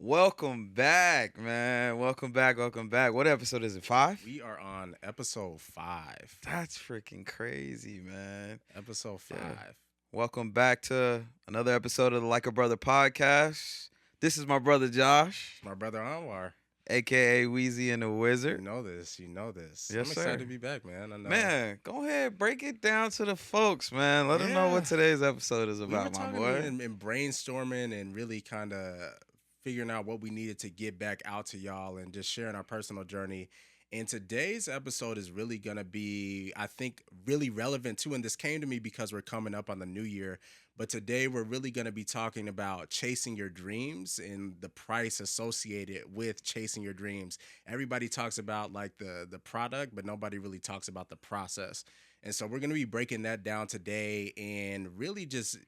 Welcome back, man. Welcome back. Welcome back. What episode is it? Five? We are on episode 5. That's freaking crazy, man. Episode Yeah. 5. Welcome back to another episode of the Like a Brother podcast. This is my brother Josh, My brother Anwar. aka Wheezy and the You Wizard. know this. You know this. Yes, I'm excited sir. to be back, man. I know. Man, go ahead, break it down to the folks, man. Let them know Yeah. what today's episode is We were about, my talking boy. and brainstorming and really kind of figuring out what we needed to get back out to y'all and just sharing our personal journey. And today's episode is really going to be, I think, really relevant too. And this came to me because we're coming up on the new year. But today we're really going to be talking about chasing your dreams and the price associated with chasing your dreams. Everybody talks about like the product, but nobody really talks about the process. And so we're going to be breaking that down today and really just,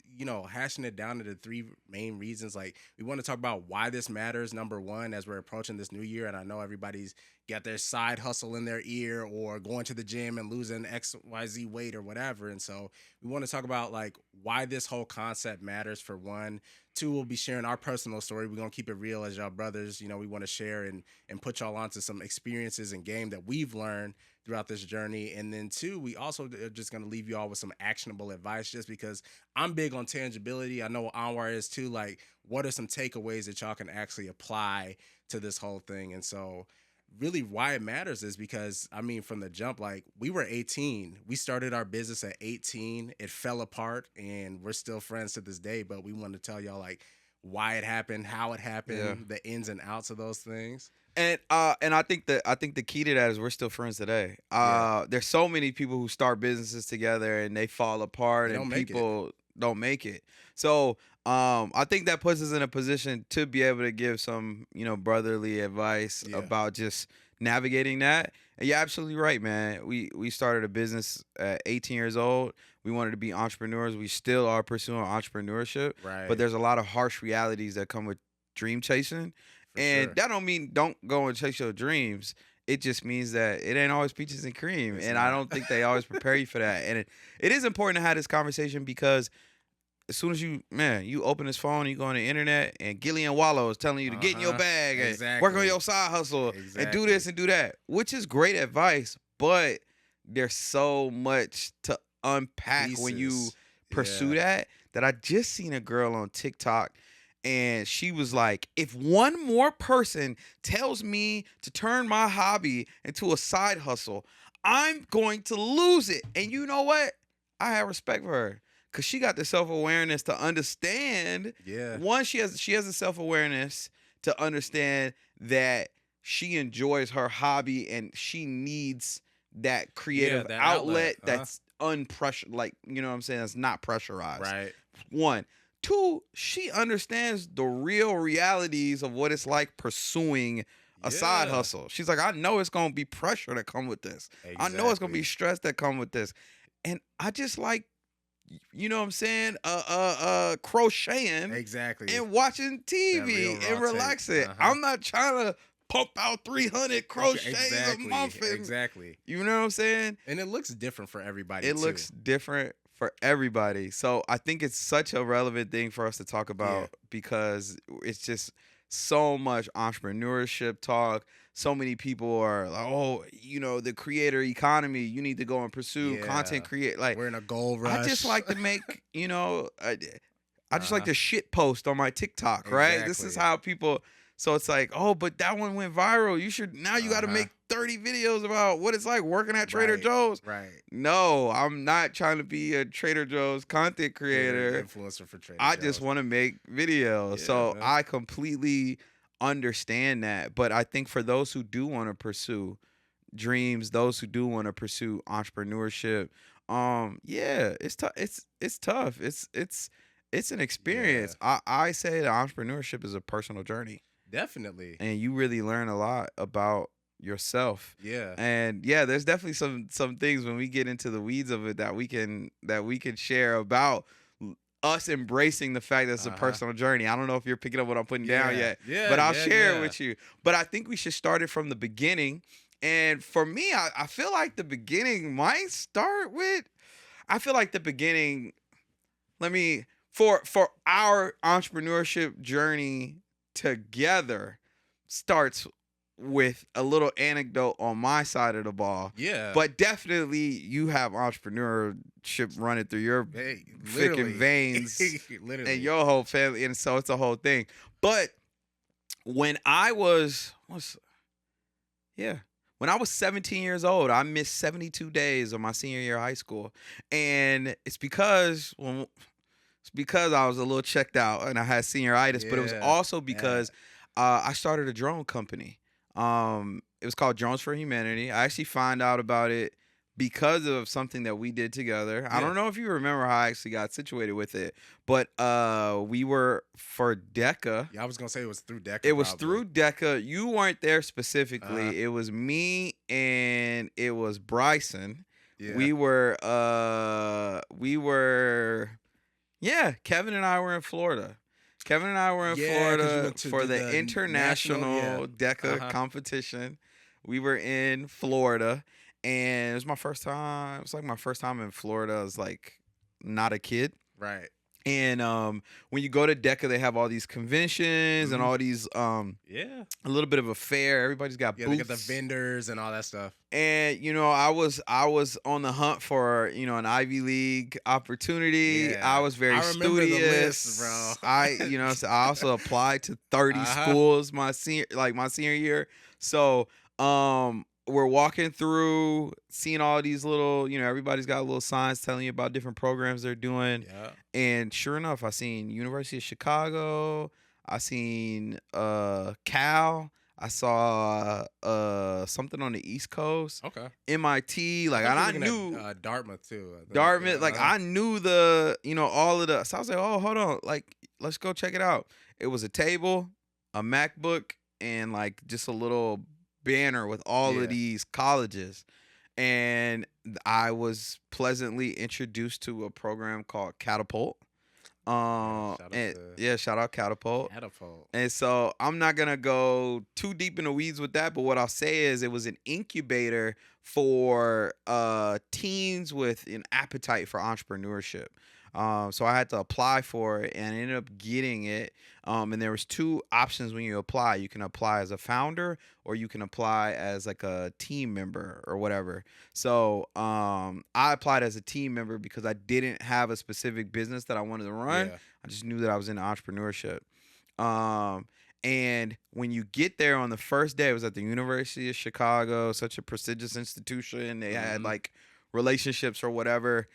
hashing it down to the three main reasons. Like, we want to talk about why this matters, number one, as we're approaching this new year. And I know everybody's got their side hustle in their ear or going to the gym and losing XYZ weight or whatever. And so we want to talk about like why this whole concept matters for one. Two, we'll be sharing our personal story. We're gonna keep it real as y'all brothers. We want to share and put y'all onto some experiences and game that we've learned throughout this journey. And then two, we also are just gonna leave you all with some actionable advice, just because I'm big on tangibility. I know Anwar is too. Like, what are some takeaways that y'all can actually apply to this whole thing? And so really why it matters is because I mean from the jump, like, we were 18, we started our business at 18, it fell apart and we're still friends to this day, but we want to tell y'all like why it happened, how it happened, Yeah. the ins and outs of those things. And I think the key to that is we're still friends today. Yeah. There's so many people who start businesses together and they fall apart They and don't make it. people don't make it. So I think that puts us in a position to be able to give some, brotherly advice Yeah. about just navigating that. And you're absolutely right, man. We started a business at 18 years old. We wanted to be entrepreneurs. We still are pursuing entrepreneurship, Right. but there's a lot of harsh realities that come with dream chasing. For And sure. that don't mean don't go and chase your dreams. It just means that it ain't always peaches and cream. It's And I not. don't think they always prepare you for that. And it is important to have this conversation because as soon as you open this phone, you go on the internet, and Gillian Wallow is telling you to get in your Uh-huh. bag and work on Exactly. your side hustle and do Exactly. this and do that, which is great advice, but there's so much to unpack when you Pieces. pursue Yeah. that I just seen a girl on TikTok and she was like, if one more person tells me to turn my hobby into a side hustle, I'm going to lose it. And you know what? I have respect for her because she got the self-awareness to understand. Yeah. One, she has the self-awareness to understand that she enjoys her hobby and she needs that creative that outlet outlet, uh-huh. that's unpressured, like, you know what I'm saying, that's not pressurized. Right. One. Two, she understands the real realities of what it's like pursuing a side Yeah. hustle. She's like, I know it's gonna be pressure that come with this. I know it's gonna be Exactly. stress that come with this. And I just like, you know what I'm saying, crocheting Exactly. and watching That TV real and raw take. relaxing. Uh-huh. I'm not trying to pump out 300 crochets Exactly. a month. And, Exactly. you know what I'm saying? And it looks different for everybody It too. looks different for everybody. So I think it's such a relevant thing for us to talk about because it's just so much entrepreneurship talk. So many people are like, oh, the creator economy, you need to go and pursue content Yeah. create. Like, We're in a gold rush. I just like to make, I just like Uh-huh. to shit post on my TikTok, right? This is Exactly. how people. So it's like, oh, but that one went viral. Now you got to Uh-huh. make 30 videos about what it's like working at Trader Right. Joe's. Right. No, I'm not trying to be a Trader Joe's content creator. Influencer for Trader I Joe's. just want to make videos. Yeah, So man. I completely understand that. But I think for those who do want to pursue dreams, those who do want to pursue entrepreneurship, yeah, it's tough. It's tough. It's an experience. I say that entrepreneurship is a personal journey, Definitely. and you really learn a lot about yourself. Yeah. And yeah, there's definitely some things when we get into the weeds of it that we can share about us embracing the fact that it's a Uh-huh. personal journey. I don't know if you're picking up what I'm putting down Yeah. yet, Yeah, but I'll yeah, share yeah. it with you. But I think we should start it from the beginning. And for me, I feel like the beginning might start with. I feel like the beginning. Let me for our entrepreneurship journey together starts with a little anecdote on my side of the ball. Yeah. But definitely you have entrepreneurship running through your Hey, thick and literally. veins Literally. and your whole family. And so it's a whole thing. But when I was, yeah. When I was 17 years old, I missed 72 days of my senior year of high school. And it's because I was a little checked out and I had senioritis, but it was Yeah. also because I started a drone company. It was called Drones for Humanity. I actually found out about it because of something that we did together. I Yeah. don't know if you remember how I actually got situated with it, but we were for DECA. Yeah, I was gonna say it was through DECA. It was probably. through DECA. You weren't there specifically. Uh-huh. It was me and it was Bryson. Yeah. We were yeah, Kevin and I were in Florida. Kevin and I were in Yeah, 'cause you Florida went to for do the the international national- DECA Uh-huh. competition. We were in Florida, and it was my first time. It was like my first time in Florida as like not a kid. Right. And when you go to DECA, they have all these conventions and Mhm. all these Yeah. a little bit of a fair. Everybody's got Yeah, they booths. got the vendors and all that stuff. And I was on the hunt for an Ivy League opportunity. Yeah. I was very I remember the studious, list, bro. so I also applied to 30 Uh-huh. schools my senior year. So we're walking through, seeing all these little, everybody's got little signs telling you about different programs they're doing. Yeah. And sure enough, I seen University of Chicago. I seen Cal. I saw something on the East Coast. Okay. MIT. Like, and I knew Dartmouth too. I think. Dartmouth. Yeah, Like, I knew all of the. So I was like, oh, hold on. Like, let's go check it out. It was a table, a MacBook, and like just a little banner with all Yeah. of these colleges. And I was pleasantly introduced to a program called Catapult. Shout out Catapult. Catapult. And so I'm not gonna go too deep in the weeds with that, but what I'll say is it was an incubator for teens with an appetite for entrepreneurship. So I had to apply for it and I ended up getting it. And there was two options when you apply. You can apply as a founder or you can apply as like a team member or whatever. So I applied as a team member because I didn't have a specific business that I wanted to run. Yeah. I just knew that I was into entrepreneurship. And when you get there on the first day, it was at the University of Chicago, such a prestigious institution. They had Mhm. like relationships or whatever.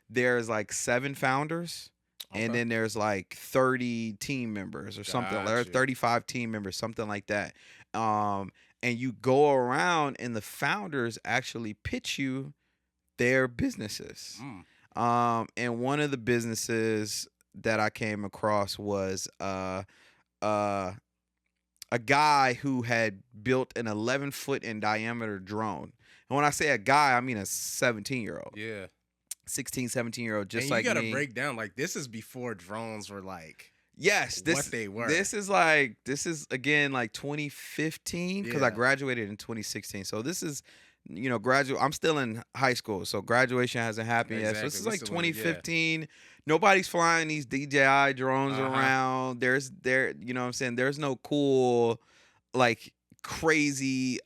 There's like 7 founders, and Okay. then there's like 30 team members or something, or Gotcha. 35 team members, something like that. And you go around, and the founders actually pitch you their businesses. Mm. And one of the businesses that I came across was a guy who had built an 11-foot in diameter drone. And when I say a guy, I mean a 17-year-old, Yeah. 16, 17-year-old, just and like you gotta me. break down like this is before drones were like Yes, what they were. This is again like 2015 because I Yeah. graduated in 2016. So this is graduate. I'm still in high school, so graduation hasn't happened yet. So this Exactly. is This like is when it- yeah. 2015. Nobody's flying these DJI drones Uh-huh. around. You know what I'm saying? There's no cool like crazy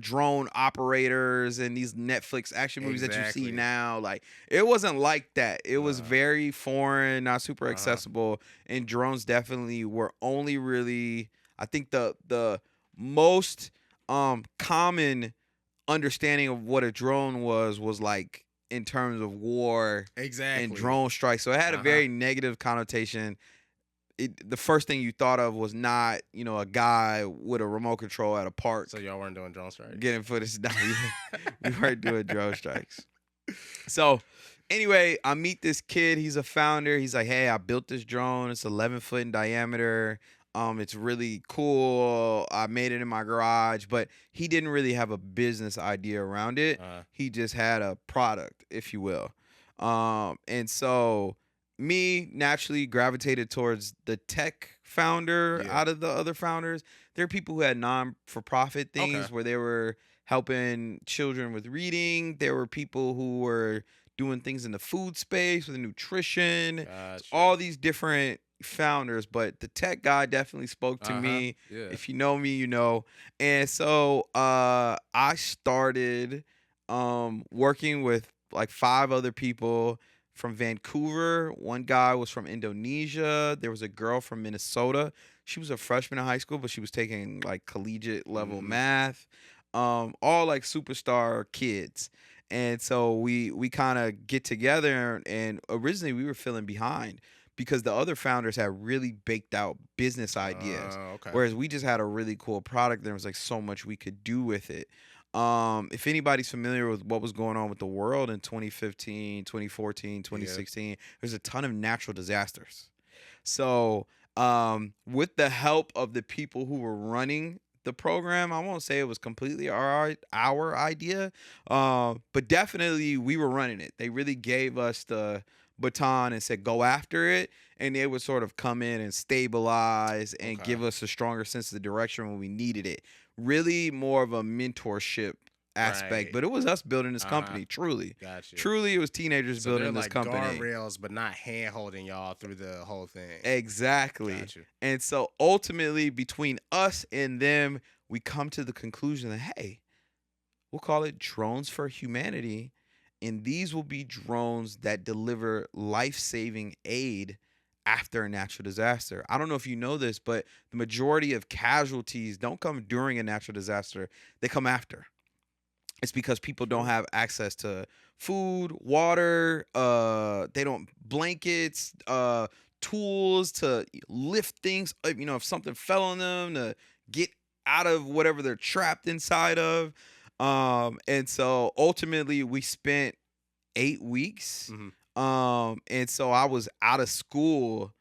drone operators and these Netflix action movies that you Exactly. see now. Like it wasn't like that. It was Uh-huh. very foreign, not super Uh-huh. accessible, and drones definitely were only really, I think, the most common understanding of what a drone was like in terms of war Exactly. and drone strikes. So it had a Uh-huh. very negative connotation. The first thing you thought of was not, a guy with a remote control at a park So y'all weren't doing drone strikes. getting footage. No, we weren't doing drone strikes. So anyway, I meet this kid. He's a founder. He's like, hey, I built this drone. It's 11 foot in diameter. It's really cool. I made it in my garage, but he didn't really have a business idea around it. He just had a product, if you will. And so me naturally gravitated towards the tech founder Yeah. out of the other founders. There are people who had non-for-profit things Okay. where they were helping children with reading. There were people who were doing things in the food space with nutrition, Gotcha. all these different founders. But the tech guy definitely spoke to Uh-huh. me. Yeah. If you know me, you know. And so I started working with like five other people from Vancouver. One guy was from Indonesia. There was a girl from Minnesota. She was a freshman in high school, but she was taking like collegiate level Mhm. math. All like superstar kids. And so we kind of get together, and originally we were feeling behind because the other founders had really baked out business ideas, Okay. whereas we just had a really cool product. There was like so much we could do with it. If anybody's familiar with what was going on with the world in 2015, 2014, Yeah. 2016, there's a ton of natural disasters. So, with the help of the people who were running the program, I won't say it was completely our idea, but definitely we were running it. They really gave us the baton and said go after it, and they would sort of come in and stabilize and Okay. give us a stronger sense of the direction when we needed it. Really more of a mentorship aspect, Right. but it was us building this Uh-huh. company. Truly, Got you. truly, it was teenagers So they're building this like company. guardrails, but not hand holding y'all through the whole thing. Exactly. Got you. And so ultimately, between us and them, we come to the conclusion that, hey, we'll call it Drones for Humanity. And these will be drones that deliver life saving aid after a natural disaster. I don't know if you know this, but the majority of casualties don't come during a natural disaster, they come after. It's because people don't True. have access to food, water, they don't blankets, tools to lift things, if something fell on them to get out of whatever they're trapped inside of. And so ultimately we spent 8 weeks. Mhm. And so I was out of school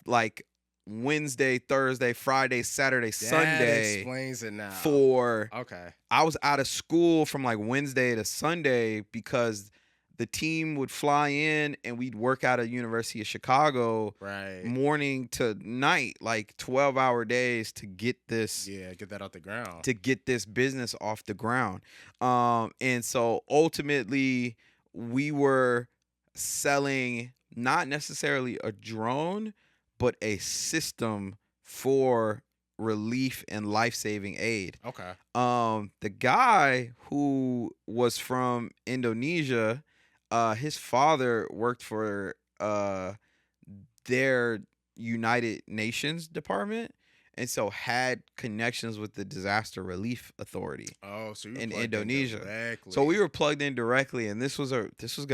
like Wednesday, Thursday, Friday, Saturday, That Sunday explains it now. for Okay. I was out of school from like Wednesday to Sunday because the team would fly in and we'd work out at University of Chicago Right. morning to night, like 12-hour days Yeah, get that off the ground. to get this business off the ground. And so ultimately we were selling not necessarily a drone, but a system for relief and life-saving aid. Okay. The guy who was from Indonesia, his father worked for their United Nations department, and so had connections with the Disaster Relief Authority Oh, so you were in plugged in Indonesia. So directly. we were plugged in directly, and this was going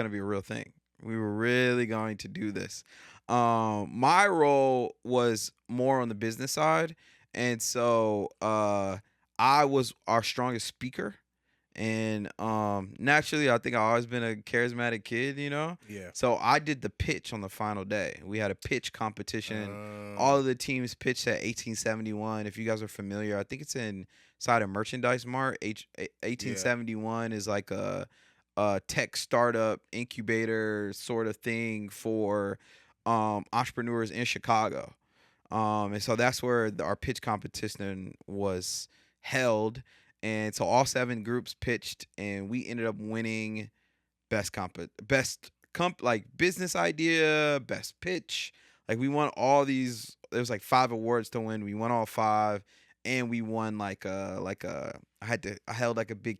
to be a real thing. We were really going to do this. My role was more on the business side, and so I was our strongest speaker. And naturally, I think I've always been a charismatic kid, you know. Yeah. So I did the pitch on the final day. We had a pitch competition. All Um, of the teams pitched at 1871. If you guys are familiar, I think it's inside a merchandise mart. yeah. 1871 is like a tech startup incubator sort of thing for entrepreneurs in Chicago. And so that's where our pitch competition was held. And so all seven groups pitched, and we ended up winning like business idea, best pitch. Like we won all these. There was like five awards to win. We won all five, and we won like a. I held like a big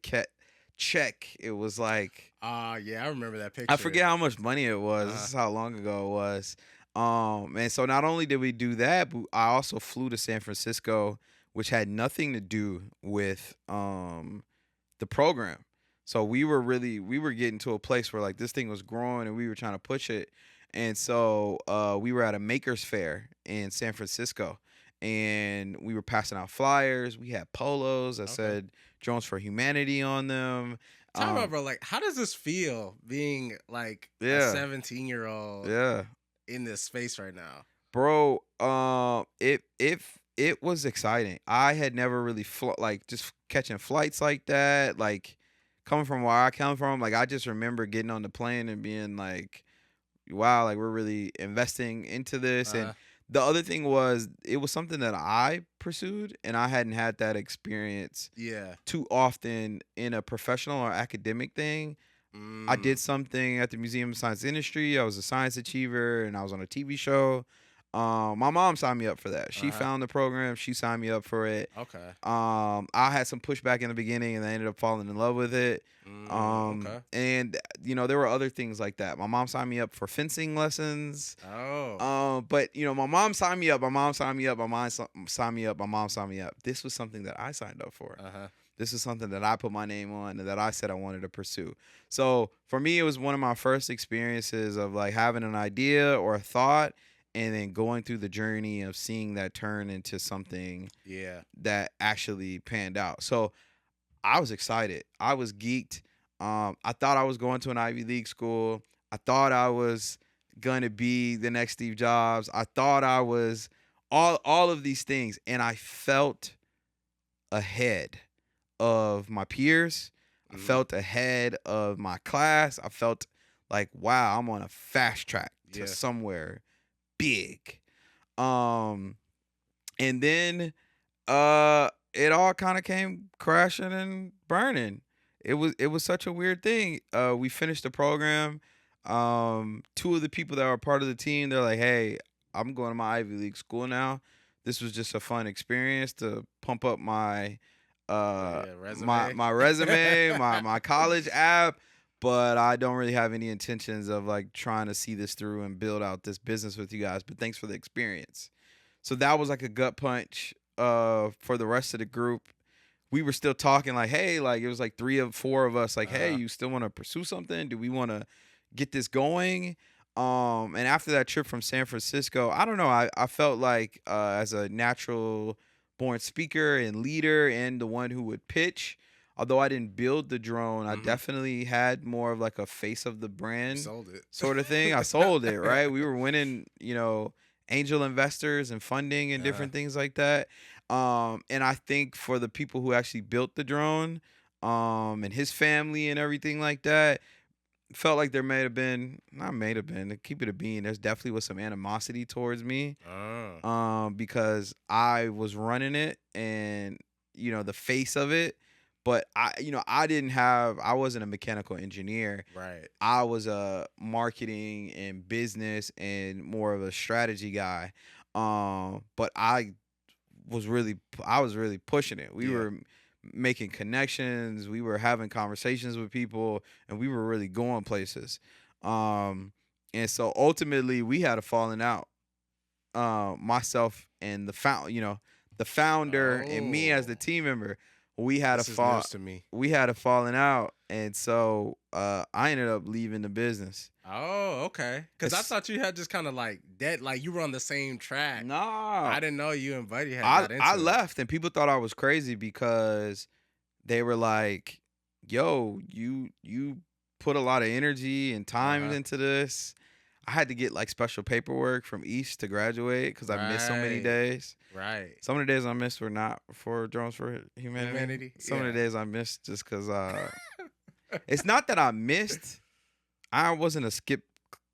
check. It was like Yeah, I remember that I picture. forget how much money it was. This Uh-huh. is how long ago it was. And so not only did we do that, but I also flew to San Francisco, which had nothing to do with the program. So we were getting to a place where like this thing was growing and we were trying to push it. And so we were at a makers fair in San Francisco, and we were passing out flyers. We had polos that Okay. said Drones for Humanity on them. Tell me, Um, bro, like, how does this feel being like a yeah, 17-year-old yeah. in this space right now? Bro, it was exciting. I had never really like just catching flights like that, like coming from where I come from. Like I just remember getting on the plane and being like, "Wow, like we're really investing into this." And Uh, the other thing was, it was something that I pursued, and I hadn't had that experience yeah. too often in a professional or academic thing. I did Mm, something at the Museum of Science Industry. I was a science achiever, and I was on a TV show. My mom signed me up for that. She uh-huh. found the program. She signed me up for it. Okay. I had some pushback in the beginning, and I ended up falling in love with it. Okay. And there were other things like that. My mom signed me up for fencing lessons. Oh. But my mom signed me up. My mom signed me up. My mom signed me up. My mom signed me up. This was something that I signed up for. Uh-huh. This is something that I put my name on and that I said I wanted to pursue. So for me, it was one of my first experiences of like having an idea or a thought and then going through the journey of seeing that turn into something Yeah. that actually panned out. So I was excited. I was geeked. I thought I was going to an Ivy League school. I thought I was going to be the next Steve Jobs. I thought I was all of these things, and I felt ahead of my peers. I Mhm. felt ahead of my class. I felt like, wow, I'm on a fast track to Yeah. somewhere big. Um, and then it all kind of came crashing and burning. It was such a weird thing. We finished the program. Two of the people that were part of the team, they're like, "Hey, I'm going to my Ivy League school now. This was just a fun experience to pump up my Yeah, my resume. my resume, my college app, but I don't really have any intentions of like trying to see this through and build out this business with you guys. But thanks for the experience." So that was like a gut punch for the rest of the group. We were still talking like, hey, like it was like three of four of us, like, hey, Uh-huh. you still want to pursue something? Do we want to get this going? And after that trip from San Francisco, I don't know. I felt like as a natural born speaker and leader and the one who would pitch, although I didn't build the drone, I Mhm. definitely had more of like a face of the You brand sold sort of thing. I it. sold it, right? We were winning, angel investors and funding and Uh-huh. different things like that. And I think for the people who actually built the drone, and his family and everything like that, felt like there may have been, not may have been, to keep it a bean, there's definitely was some animosity towards me. Oh. Because I was running it and the face of it, but I wasn't a mechanical engineer. Right. I was a marketing and business and more of a strategy guy. But I was really pushing it. We Yeah. were making connections, we were having conversations with people, and we were really going places. Um, and so ultimately we had a falling out. Myself and the founder and me as the Oh. team member, we had a This is fall news to me. we had a falling out, and so I ended up leaving the business. Oh, okay. Because I It's thought you had just kind of like that, like you were on the same track. Nah. I didn't know you and Buddy had I got I into it. left and people thought I was crazy because they were like, "Yo, you put a lot of energy and time Uh-huh. into this." I had to get like special paperwork from East to graduate because I missed so many Right. days. Right. Some of the days I missed were not for Drones for Humanity. Humanity. Some of the Yeah. days I missed just because it's not that I missed. I wasn't a skip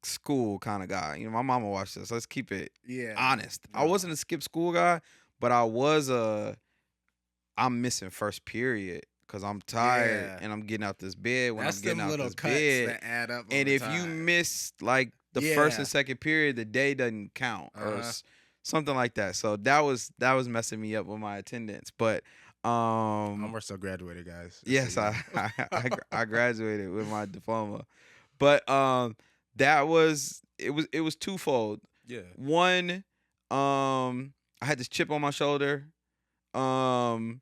school kind of guy. My mama watched this. Let's keep it Yeah. honest. I No. wasn't a skip school guy, but I'm missing first period because I'm tired Yeah. and I'm getting out this bed when I'm That's getting them out little this cuts bed. that add up And over if you time. miss like the first and Yeah. second period, the day doesn't count or Uh-huh. something like that. So that was messing me up with my attendance. But I'm still graduated, guys. Just so yes, you know. I graduated with my diploma. But it was twofold. Yeah. One, I had this chip on my shoulder. Um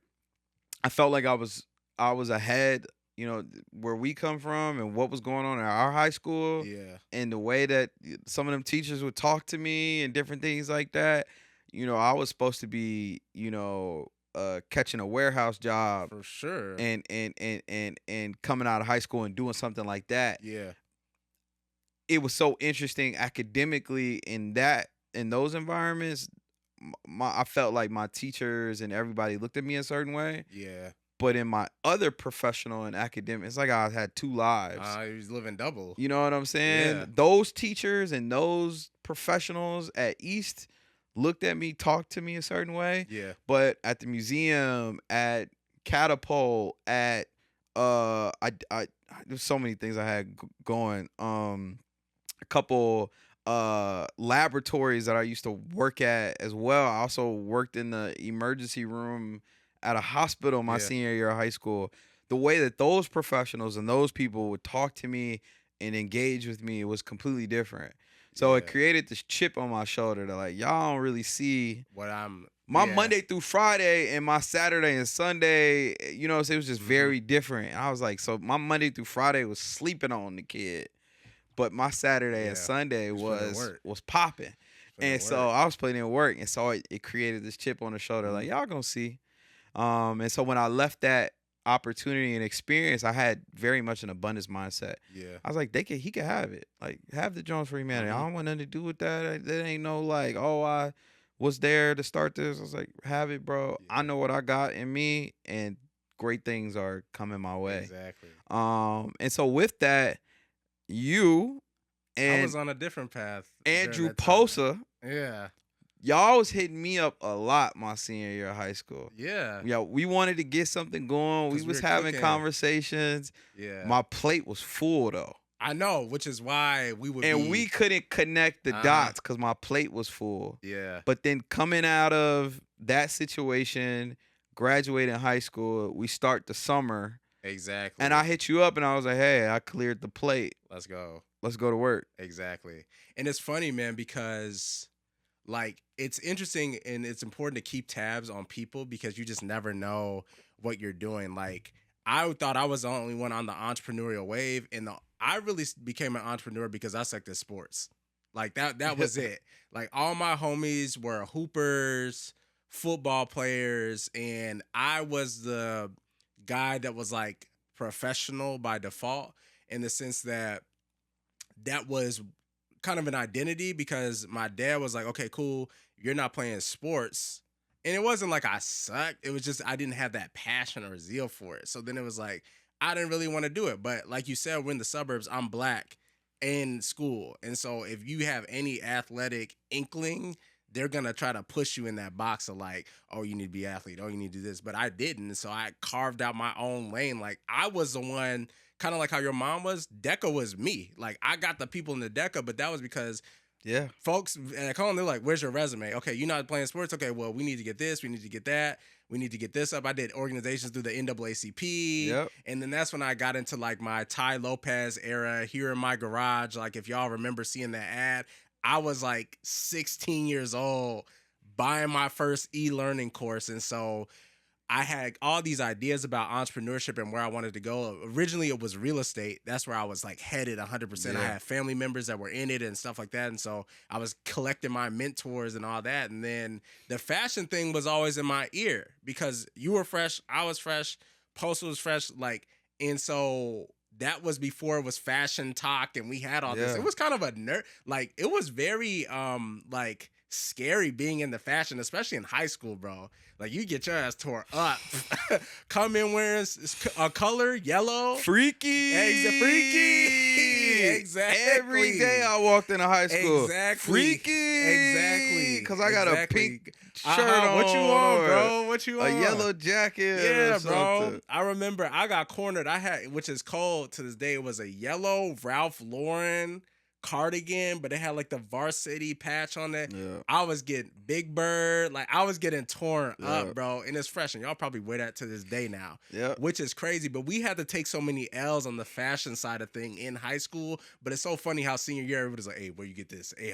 I felt like I was ahead, where we come from and what was going on at our high school Yeah. and the way that some of them teachers would talk to me and different things like that. I was supposed to be, catching a warehouse job For sure. and coming out of high school and doing something like that. Yeah. It was so interesting academically in those environments. I felt like my teachers and everybody looked at me a certain way, Yeah. but in my other professional and academic, it's like I had two lives. He was living double. You know what I'm Yeah. saying? Those teachers and those professionals at East looked at me, talked to me a certain way, Yeah. but at the museum, at Catapult, at there's so many things I had going. A couple laboratories that I used to work at as well. I also worked in the emergency room at a hospital my Yeah. senior year of high school. The way that those professionals and those people would talk to me and engage with me was completely different. So it Yeah. created this chip on my shoulder that like y'all don't really see What I'm my yeah. Monday through Friday and my Saturday and Sunday, so it was just Mhm. very different. And I was like, so my Monday through Friday was sleeping on the kid, but my Saturday and Yeah. Sunday Was putting in was work. was popping. Putting in And so work. I was putting in work, and so it created this chip on the shoulder, like Mhm. y'all gonna see. And so when I left that opportunity and experience, I had very much an abundance mindset. Yeah. I was like, he could have it. Like, have the Jones for humanity. I Mhm. don't want nothing to do with that. There ain't no like, oh, I was there to start this. I was like, have it, bro. I Yeah. know what I got in me, and great things are coming my way. Exactly. And so with that, you I and was on a different path during Andrew that time. Posa, Yeah. y'all was hitting me up a lot my senior year of high school. Yeah. Yeah, we wanted to get something going. We 'Cause we was were having cooking. conversations. Yeah. My plate was full though. I know, which is why we would And be we couldn't connect the Uh-huh. dots because my plate was full. Yeah. But then coming out of that situation, graduating high school, we start the summer. Exactly. And I hit you up and I was like, hey, I cleared the plate. Let's go. Let's go to work. Exactly. And it's funny, man, because like it's interesting and it's important to keep tabs on people because you just never know what you're doing. Like I thought I was the only one on the entrepreneurial wave, and I really became an entrepreneur because I sucked at sports. Like that was it. Like all my homies were hoopers, football players, and I was the guy that was like professional by default in the sense that was kind of an identity because my dad was like, okay, cool, you're not playing sports. And it wasn't like I sucked. It was just I didn't have that passion or zeal for it. So then it was like, I didn't really want to do it. But like you said, we're in the suburbs. I'm black in school. And so if you have any athletic inkling, they're going to try to push you in that box of like, oh, you need to be an athlete. Oh, you need to do this. But I didn't. And so I carved out my own lane. Like I was the one, kind of like how your mom was. DECA was me. Like I got the people in the DECA, but that was because Yeah. folks at home, they're like, where's your resume? Okay, you're not playing sports. Okay, well, we need to get this. We need to get that. We need to get this up. I did organizations through the NAACP. Yep. And then that's when I got into like my Ty Lopez era here in my garage. Like if y'all remember seeing that ad, I was like 16 years old buying my first e-learning course. And so I had all these ideas about entrepreneurship and where I wanted to go. Originally, it was real estate. That's where I was like headed 100%. I Yeah. had family members that were in it and stuff like that. And so I was collecting my mentors and all that. And then the fashion thing was always in my ear because you were fresh, I was fresh, Postal was fresh. Like, and so that was before it was fashion talk and we had all this. Yeah. It was kind of a nerd, like it was very like scary being in the fashion, especially in high school, bro. Like you get your ass tore up. Come in wearing a color yellow. Freaky. Freaky. Exactly. Every day I walked into high school. Exactly. Freaky. Exactly. Because I got a Exactly. pink shirt on. What you on, or bro? What you on? A yellow jacket. Yeah, or bro. something. I remember I got cornered. I had, which is cold to this day. It was a yellow Ralph Lauren cardigan, but it had like the varsity patch on it. Yeah. I was getting Big Bird, like I was getting torn Yeah. up, bro. And it's fresh, and y'all probably wear that to this day now, Yep. which is crazy. But we had to take so many L's on the fashion side of thing in high school. But it's so funny how senior year everybody's like, "Hey, where you get this? Hey,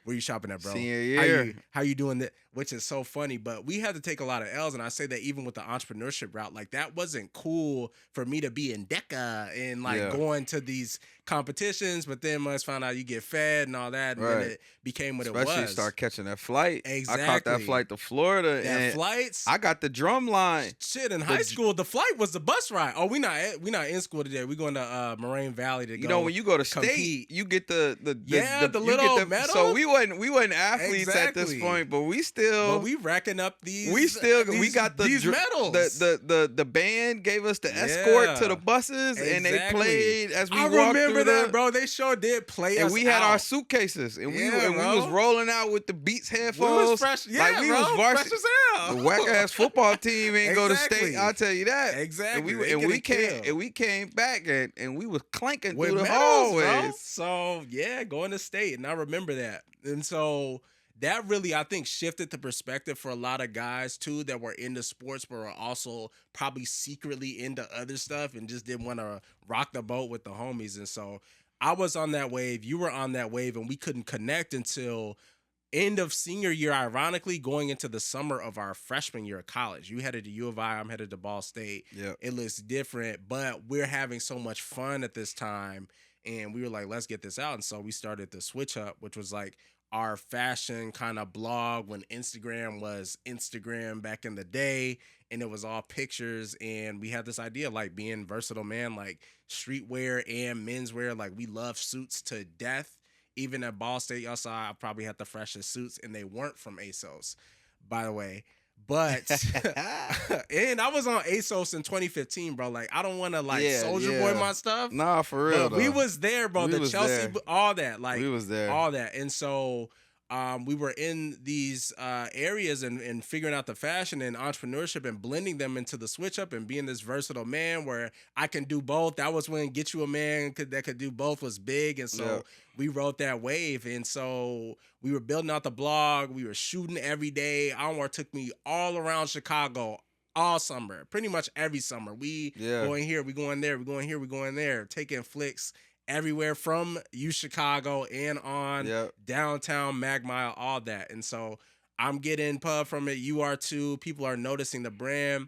where you shopping at, bro? Senior How year. how you doing that?" Which is so funny. But we had to take a lot of L's, and I say that even with the entrepreneurship route, like that wasn't cool for me to be in DECA and like Yeah. going to these competitions. But then once found out you get fed and all that, and then Right. it became what Especially it you was. start catching that flight. I caught Exactly. that flight to Florida, That and flights. I got the drum line. Shit, in high school, the flight was the bus ride. Oh, we not in school today. We going to Moraine Valley to You go. know, when you go to compete. state, you get the Yeah, the you little get medal. So we wasn't athletes at this Exactly. point, but we still But we racking up these. we got these medals. The band gave us the escort to the buses, and they played as we I walked remember through that, bro. They sure did play us and we had out. our suitcases, and we bro. was rolling out with the Beats headphones. We was fresh, like we bro, was varsity. fresh as hell. The whack ass football team ain't go to state. I'll tell you that. Exactly. And we came back and we was clanking with through the medals, hallways. bro. So yeah, going to state, and I remember that. And so that really, I think, shifted the perspective for a lot of guys too that were into sports, but were also probably secretly into other stuff and just didn't want to rock the boat with the homies. And so I was on that wave, you were on that wave, and we couldn't connect until end of senior year, ironically, going into the summer of our freshman year of college. You headed to U of I, I'm headed to Ball State. Yep. It looks different, but we're having so much fun at this time. And we were like, let's get this out. And so we started the Switch Up, which was like our fashion kind of blog when Instagram was Instagram back in the day. And it was all pictures. And we had this idea of like being versatile, man, like streetwear and menswear. Like we love suits to death. Even at Ball State, y'all saw I probably had the freshest suits, and they weren't from ASOS, by the way. But and I was on ASOS in 2015, bro. Like I don't want to like Soldier Boy my stuff. Nah, for real. But we was there, bro. The Chelsea, all that, like we was there, all that, and so. We were in these areas and figuring out the fashion and entrepreneurship and blending them into the Switch Up and being this versatile man where I can do both. That was when Get You a Man that could do both was big. And so we rode that wave. And so we were building out the blog. We were shooting every day. Anwar took me all around Chicago all summer, pretty much every summer. We going here, we going there, we going here, we going there, taking flicks everywhere from Chicago and on downtown, Mag Mile, all that. And so I'm getting pub from it. You are too. People are noticing the brand.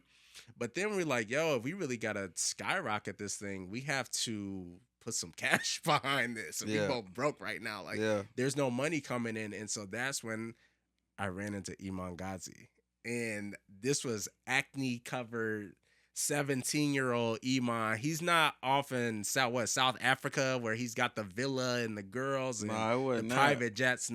But then we're like, yo, if we really got to skyrocket this thing, we have to put some cash behind this. And we both broke right now. Like, there's no money coming in. And so that's when I ran into Iman Ghazi. And this was acne covered 17-year-old Iman. He's not often South Africa where he's got the villa and the girls and the private jets.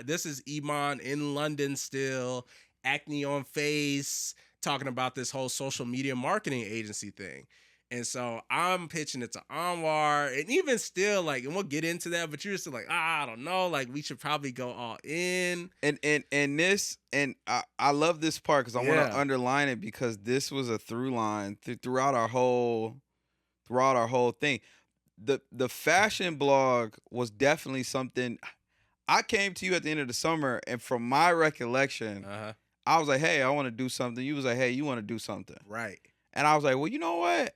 This is Iman in London still, acne on face, talking about this whole social media marketing agency thing. And so I'm pitching it to Anwar, and even still, like, and we'll get into that, but you're still like, I don't know, like, we should probably go all in. And I love this part because I want to underline it because this was a through line throughout our whole thing. The fashion blog was definitely something. I came to you at the end of the summer, and from my recollection, I was like, hey, I want to do something. You was like, hey, you want to do something. Right. And I was like, well, you know what?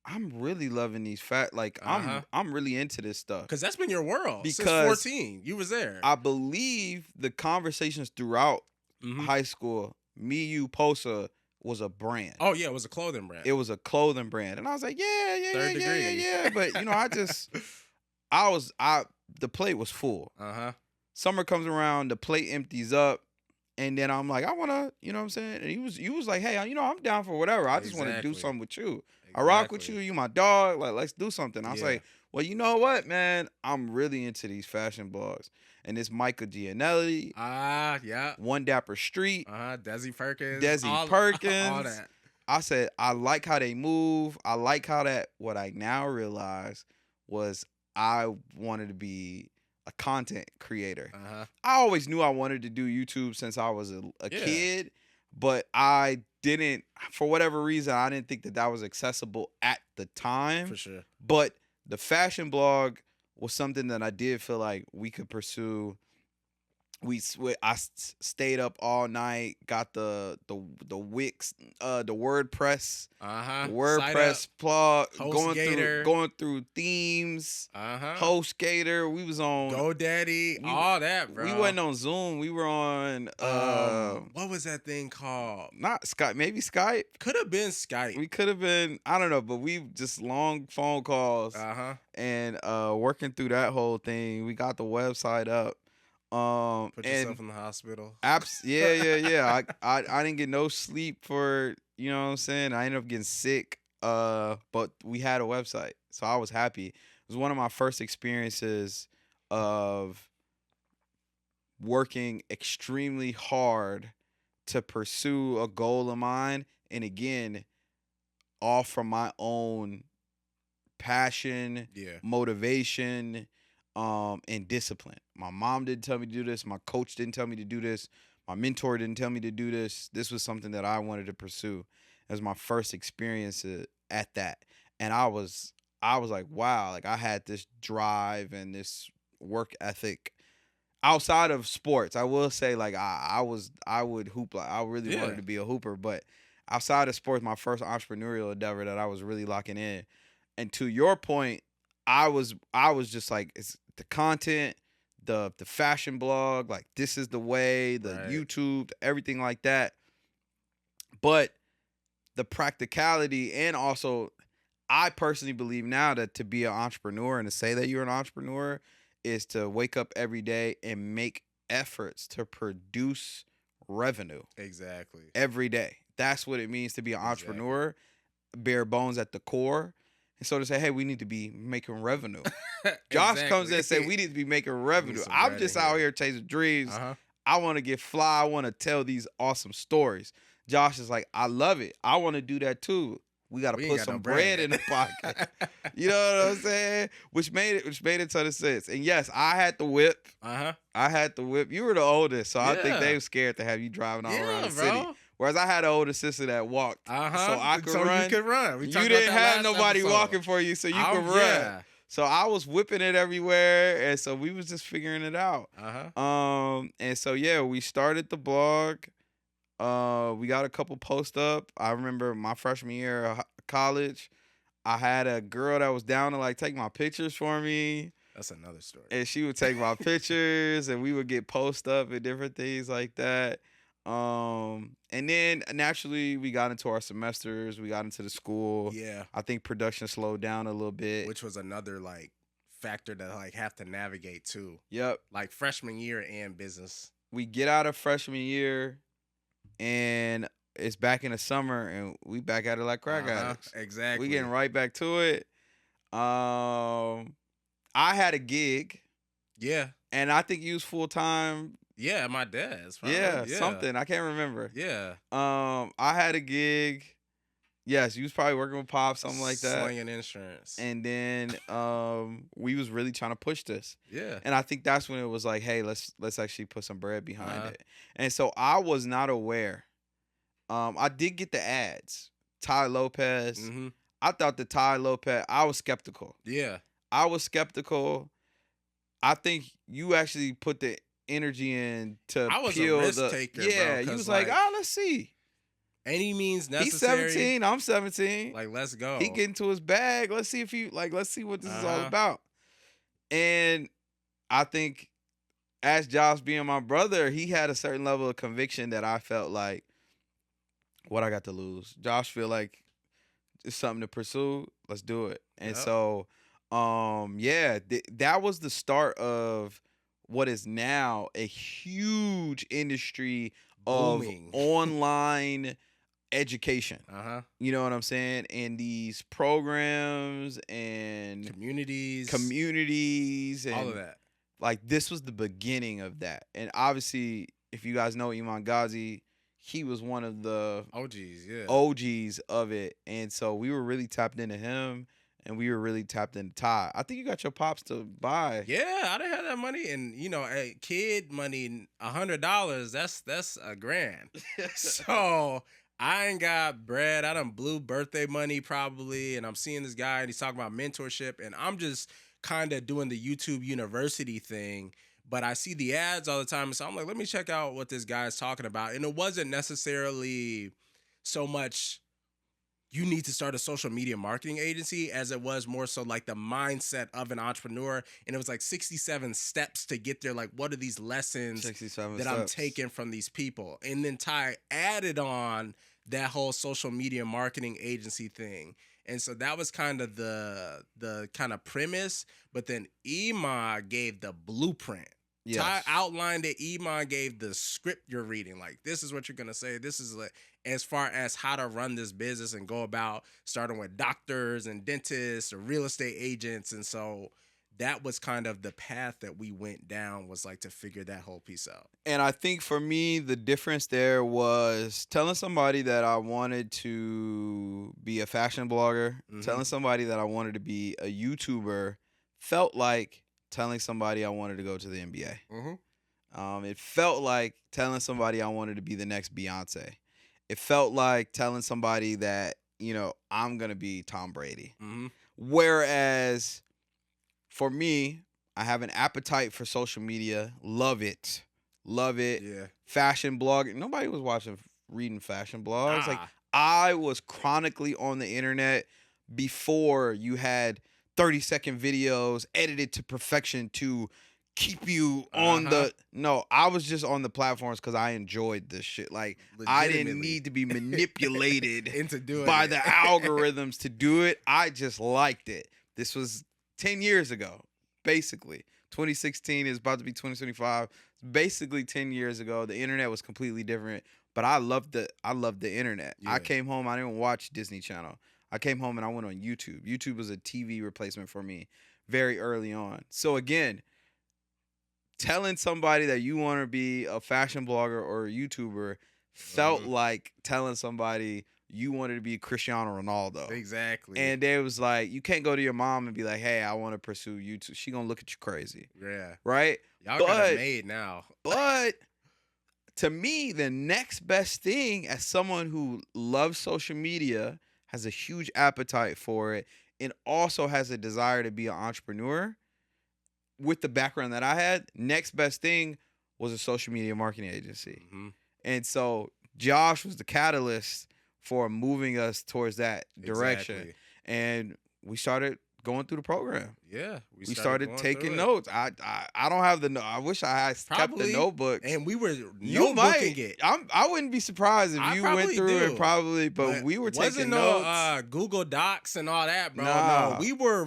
I'm really loving these I'm really into this stuff. Because that's been your world because since 14. You was there. I believe the conversations throughout high school, Me You Posa was a brand. Oh yeah, it was a clothing brand. It was a clothing brand. And I was like, yeah. But you know, the plate was full. Summer comes around, the plate empties up. And then I'm like, I want to, you know what I'm saying? And you was like, hey, you know, I'm down for whatever. I just want to do something with you. I rock with you. You my dog. Like, let's do something. I was like, well, you know what, man? I'm really into these fashion blogs. And it's Michael Gianelli. One Dapper Street. Desi Perkins. Perkins. All that. I said, I like how they move. I like how what I now realize was I wanted to be a content creator. I always knew I wanted to do YouTube since I was a kid, but I didn't, for whatever reason, I didn't think that was accessible at the time. For sure. But the fashion blog was something that I did feel like we could pursue. I stayed up all night, got the Wix, the WordPress, WordPress plug, going through themes, HostGator. We was on GoDaddy, all that, bro. We wasn't on Zoom. We were on what was that thing called? Not Skype, maybe Skype. Could have been Skype. We could have been, I don't know, but we just long phone calls and working through that whole thing. We got the website up. Put yourself in the hospital. Yeah. I didn't get no sleep for, you know what I'm saying? I ended up getting sick. But we had a website, so I was happy. It was one of my first experiences of working extremely hard to pursue a goal of mine. And again, all from my own passion, Yeah. motivation, and discipline. My mom didn't tell me to do this. My coach didn't tell me to do this. My mentor didn't tell me to do this. This was something that I wanted to pursue. It was my first experience at that, and I was like, wow, like I had this drive and this work ethic outside of sports. I will say, like I would hoop. Like I really Yeah. wanted to be a hooper, but outside of sports, my first entrepreneurial endeavor that I was really locking in. And to your point, I was just like, it's the content, the fashion blog, like this is the way, the Right. YouTube, everything like that. But the practicality, and also I personally believe now that to be an entrepreneur and to say that you're an entrepreneur is to wake up every day and make efforts to produce revenue Exactly. every day. That's what it means to be an Exactly. entrepreneur, bare bones at the core. And so to say, hey, we need to be making revenue. Josh comes in and say we need to be making revenue. some I'm bread just in out here. here chasing dreams. Uh-huh. I want to get fly. I want to tell these awesome stories. Josh is like, I love it. I want to do that too. We got to We ain't put got some no bread bread. in the pocket. You know what I'm saying? Which made it ton of sense. And yes, I had the whip. Uh-huh. I had the whip. You were the oldest, so I think Yeah. they were scared to have you driving all around Yeah, the city. bro. Whereas I had an older sister that walked, Uh-huh. so I could so run. you could run. We You talked about didn't that have last nobody episode. walking for you, so you could run. Yeah. So I was whipping it everywhere, and so we was just figuring it out. Uh-huh. And so yeah, we started the blog. We got a couple posts up. I remember my freshman year of college, I had a girl that was down to like take my pictures for me, That's another story. and she would take my pictures, and we would get post up and different things like that. And then naturally we got into our semesters. We got into the school. Yeah. I think production slowed down a little bit. Which was another like factor that like have to navigate too. Yep. Like freshman year and business. We get out of freshman year, and it's back in the summer, and we back at it like crack addicts. Exactly. We getting right back to it. I had a gig, Yeah. and I think you was full time. Yeah, my dad's. Probably. Yeah, something. I can't remember. Yeah. I had a gig. Yes, you was probably working with Pop, something like that. Slinging insurance. And then we was really trying to push this. Yeah. And I think that's when it was like, hey, let's actually put some bread behind Uh-huh. it. And so I was not aware. I did get the ads. Ty Lopez. Mm-hmm. I thought the Ty Lopez, I was skeptical. Yeah. I was skeptical. I think you actually put the energy in to I was a peel risk the taker, yeah, bro, you 'cause, was like, like, let's see. Any means necessary. He's 17, I'm 17. Like, let's go. He get into his bag. Let's see if let's see what this is all Uh-huh. about. And I think as Josh being my brother, he had a certain level of conviction that I felt like, what I got to lose? Josh feel like it's something to pursue. Let's do it. And Yep. so, yeah, that was the start of what is now a huge industry Booming. of online education. Uh-huh. You know what I'm saying? And these programs and communities and all of that. like this was the beginning of that. And obviously, if you guys know Iman Ghazi, he was one of the OGs, yeah. OGs of it. And so we were really tapped into him, and we were really tapped into Ty. I think you got your pops to buy. Yeah, I didn't have that money, and you know, kid money, $100. That's $1,000. So I ain't got bread. I done blew birthday money probably, and I'm seeing this guy, and he's talking about mentorship, and I'm just kind of doing the YouTube University thing. But I see the ads all the time, so I'm like, let me check out what this guy is talking about. And it wasn't necessarily so much you need to start a social media marketing agency as it was more so like the mindset of an entrepreneur. And it was like 67 steps to get there. Like, what are these lessons 67 that I'm steps. taking from these people? And then Ty added on that whole social media marketing agency thing. And so that was kind of the kind of premise. But then Iman gave the blueprint. Yes. Ty outlined it. Iman gave the script you're reading. Like, this is what you're going to say. This is like, as far as how to run this business and go about starting with doctors and dentists or real estate agents. And so that was kind of the path that we went down, was like to figure that whole piece out. And I think for me, the difference there was telling somebody that I wanted to be a fashion blogger, Mm-hmm. telling somebody that I wanted to be a YouTuber, felt like telling somebody I wanted to go to the NBA. Mm-hmm. It felt like telling somebody I wanted to be the next Beyonce. It felt like telling somebody that, I'm going to be Tom Brady. Mm-hmm. Whereas for me, I have an appetite for social media. Love it. Love it. Yeah. Fashion blog. Nobody was reading fashion blogs. Like, Ah. I was chronically on the internet before you had 30-second videos edited to perfection to keep you on Uh-huh. no, I was just on the platforms because I enjoyed this shit. Like, I didn't Legitimately. need to be manipulated Into doing by it. the algorithms to do it. I just liked it. This was 10 years ago, basically. 2016 is about to be 2025. Basically 10 years ago. The internet was completely different, but I loved the internet. Yeah. I came home, I didn't watch Disney Channel. I came home and I went on YouTube. YouTube was a TV replacement for me very early on. So again, telling somebody that you want to be a fashion blogger or a YouTuber felt Mhm. like telling somebody you wanted to be Cristiano Ronaldo. Exactly. And they was like, you can't go to your mom and be like, hey, I want to pursue YouTube. She gonna look at you crazy, yeah. right? Y'all got it But made now. but to me, the next best thing, as someone who loves social media, has a huge appetite for it, and also has a desire to be an entrepreneur, with the background that I had, next best thing was a social media marketing agency. Mm-hmm. And so Josh was the catalyst for moving us towards that direction. Exactly. And we started going through the program. Yeah. We started going taking through it. notes. I don't have the I wish I had kept the Probably. notebooks. And we were You might. notebooking it. I wouldn't be surprised if I you went probably through do. it probably, but we were wasn't taking no notes. Google Docs and all that, bro. Nah. No, we were.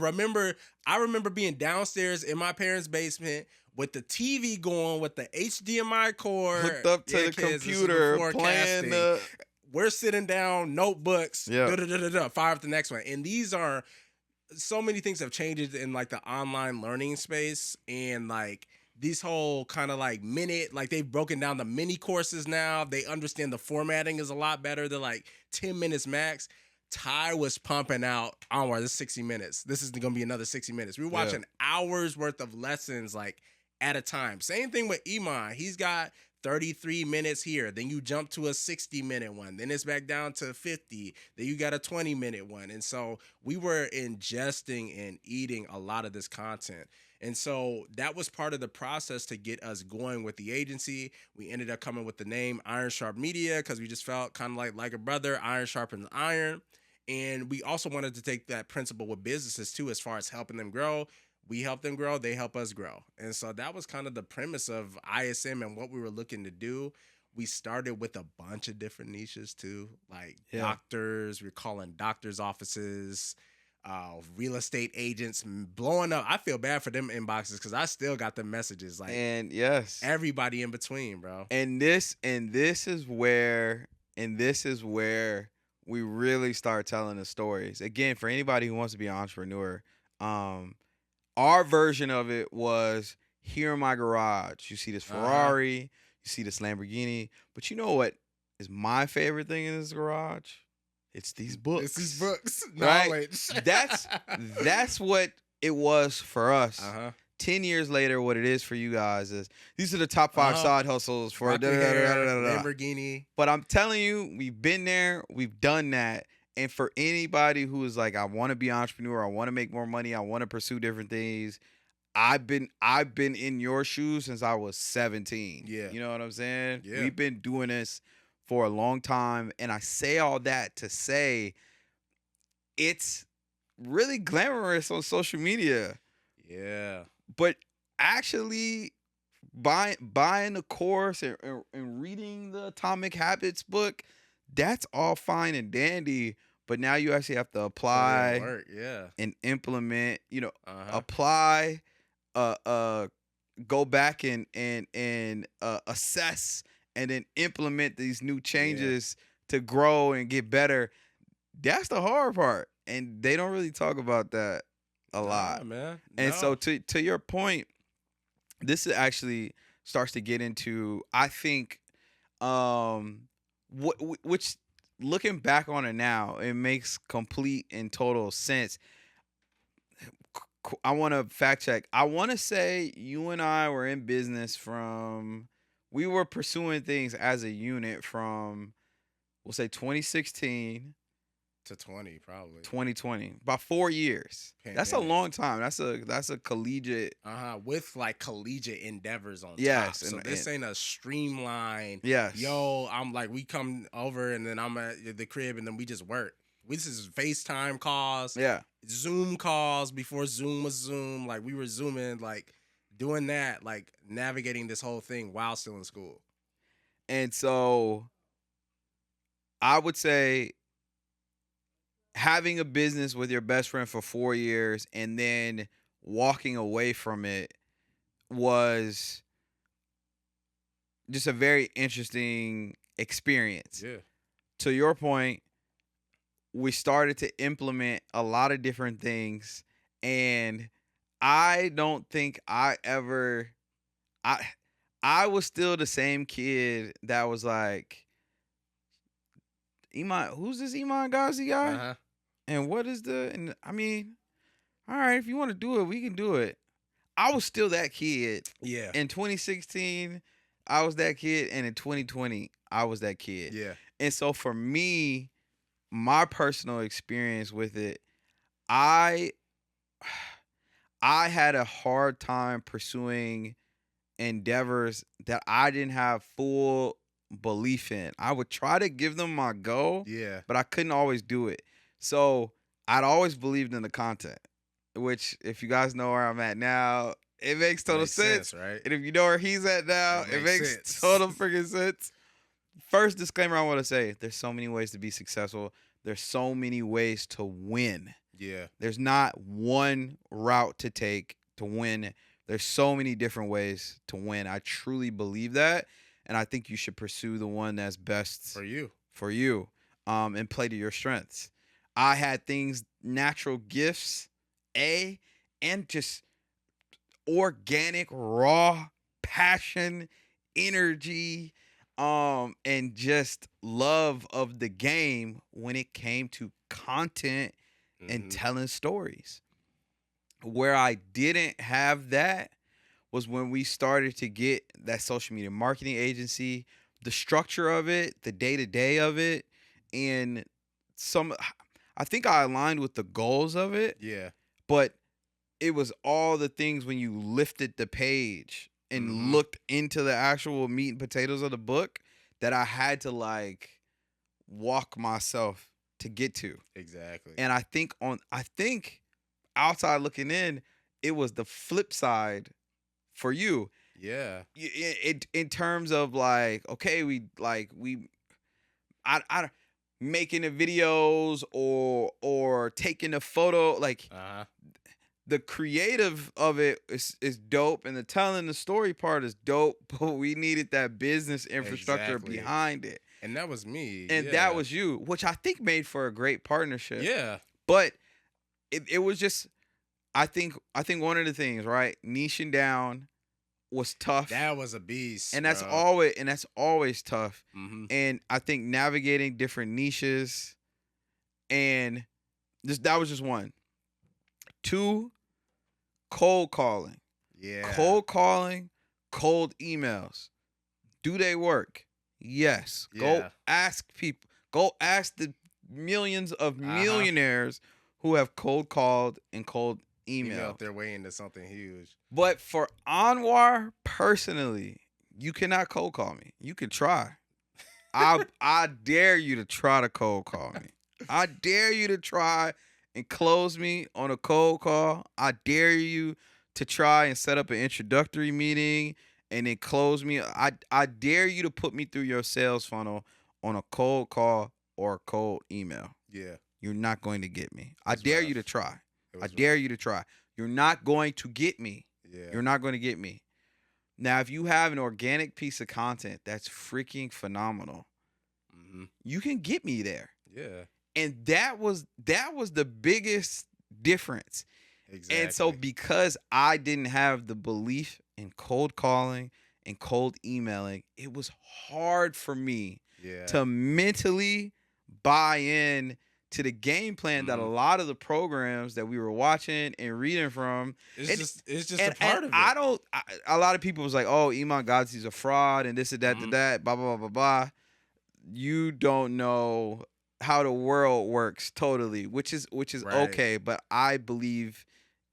I remember being downstairs in my parents' basement with the TV going, with the HDMI cord Hooked up to Yeah, the kids, this is computer, before playing casting. We're sitting down, notebooks, Yeah. fire up the next one. And these are so many things have changed in like the online learning space, and like these whole kind of like they've broken down the mini courses now. They understand the formatting is a lot better. They're like 10 minutes max. Ty was pumping out onward. This is 60 minutes. This is gonna be another 60 minutes. We were watching hours worth of lessons like at a time. Same thing with Iman. He's got 33 minutes here. Then you jump to a 60-minute one. Then it's back down to 50. Then you got a 20-minute one. And so we were ingesting and eating a lot of this content. And so that was part of the process to get us going with the agency. We ended up coming with the name Iron Sharp Media because we just felt kind of like a brother. Iron sharpens iron. And we also wanted to take that principle with businesses too, as far as helping them grow. We help them grow, they help us grow. And so that was kind of the premise of ISM and what we were looking to do. We started with a bunch of different niches too, like doctors. We're calling doctors' offices, real estate agents, blowing up. I feel bad for them inboxes because I still got the messages like, and yes, everybody in between, bro. And this is where we really start telling the stories. Again, for anybody who wants to be an entrepreneur, our version of it was here in my garage. You see this Ferrari, you see this Lamborghini, but you know what is my favorite thing in this garage? It's these books. It's these books. Right? Knowledge. That's what it was for us. 10 10 years later, what it is for you guys is these are the top 5 side hustles for Lamborghini. But I'm telling you, we've been there, we've done that. And for anybody who is like, I want to be an entrepreneur, I want to make more money, I want to pursue different things. I've been in your shoes since I was 17. Yeah. You know what I'm saying? Yeah. We've been doing this for a long time. And I say all that to say it's really glamorous on social media. Yeah. But actually buying the course and reading the Atomic Habits book, that's all fine and dandy. But now you actually have to apply Work. Yeah. and implement, apply, go back and assess and then implement these new changes to grow and get better. That's the hard part. And they don't really talk about that a Nah, lot. man. And so No. to your point, this is actually starts to get into, I think, um which, looking back on it now, it makes complete and total sense. I want to fact check. I want to say you and I were in business from, we were pursuing things as a unit from, we'll say 2016, To 20, probably. 2020, about 4 years. That's a Pandemic. long time. That's a collegiate. With like collegiate endeavors on top. Yes, So this and ain't a streamline. yes, Yo, I'm like, we come over and then I'm at the crib and then we just work. This is FaceTime calls, yeah. Zoom calls before Zoom was Zoom. Like we were Zooming, like doing that, like navigating this whole thing while still in school. And so I would say having a business with your best friend for 4 years and then walking away from it was just a very interesting experience. Yeah. To your point, we started to implement a lot of different things, and I don't think I I was still the same kid that was like, Iman, who's this Iman Ghazi guy? Uh-huh. And what is and I mean, all right, if you want to do it, we can do it. I was still that kid. Yeah. In 2016, I was that kid, and in 2020, I was that kid. Yeah. And so for me, my personal experience with it, I I had a hard time pursuing endeavors that I didn't have full belief in. I would try to give them my go, Yeah. but I couldn't always do it. So I'd always believed in the content, which, if you guys know where I'm at now, it makes total Makes sense. right? And if you know where he's at now, It it makes makes sense. total freaking sense. First disclaimer I want to say, there's so many ways to be successful. There's so many ways to win. Yeah. There's not one route to take to win. There's so many different ways to win. I truly believe that, and I think you should pursue the one that's best For you. and play to your strengths. I had things, natural gifts, and just organic, raw passion, energy, and just love of the game when it came to content and Mhm. telling stories. Where I didn't have that was when we started to get that social media marketing agency, the structure of it, the day-to-day of it, and I think I aligned with the goals of it, Yeah. but it was all the things when you lifted the page and Mhm. looked into the actual meat and potatoes of the book that I had to like walk myself to get to. Exactly. And I think outside looking in, it was the flip side for you. Yeah. In terms of like, okay, I making the videos or taking a photo, like Uh-huh. the creative of it is dope, and the telling the story part is dope, but we needed that business infrastructure Exactly. behind it. And that was me. And yeah. that was you, which I think made for a great partnership. Yeah. But it was just, I think one of the things, right? Niching down was tough. That was a beast. and that's bro. always tough. Mhm. And I think navigating different niches, and that was just one. Two, cold calling. Yeah. Cold emails. Do they work? Yes. Go Yeah. ask people. Go ask the millions of Uh-huh. millionaires who have cold called and cold emailed. Emailed their way into something huge. But for Anwar personally, you cannot cold call me. You can try. I dare you to try to cold call me. I dare you to try and close me on a cold call. I dare you to try and set up an introductory meeting and then close me. I dare you to put me through your sales funnel on a cold call or a cold email. Yeah. You're not going to get me. I It's dare rough. you to try. It I was dare rough. you to try. You're not going to get me. Yeah. You're not going to get me. Now, if you have an organic piece of content that's freaking phenomenal, Mhm. you can get me there. Yeah. And that was the biggest difference. And so Exactly. because I didn't have the belief in cold calling and cold emailing, it was hard for me Yeah. to mentally buy in to the game plan that a Mhm. lot of the programs that we were watching and reading from. and It's just a and part of I it. don't a lot of people was like, oh, Iman Gadzhi's a fraud and this and that to Mhm. that, blah blah blah blah blah. You don't know how the world works totally, which is Right. okay. But I believe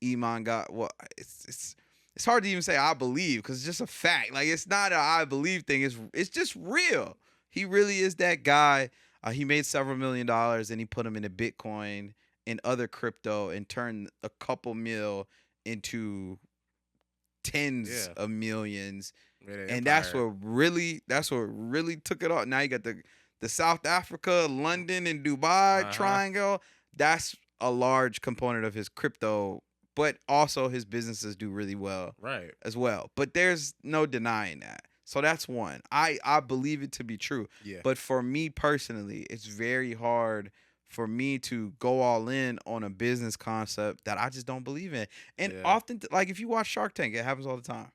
Iman got well. It's hard to even say I believe because it's just a fact. Like it's not a I believe thing. It's just real. He really is that guy. He made several $1 million and he put them into Bitcoin and other crypto and turned a couple mil into tens Yeah. of millions, Made an and empire. that's what really took it off. Now you got the South Africa, London, and Dubai Uh-huh. triangle. That's a large component of his crypto, but also his businesses do really well Right. as well. But there's no denying that. So that's one. I believe it to be true. Yeah. But for me personally, it's very hard for me to go all in on a business concept that I just don't believe in. And Yeah. often, like if you watch Shark Tank, it happens all the time.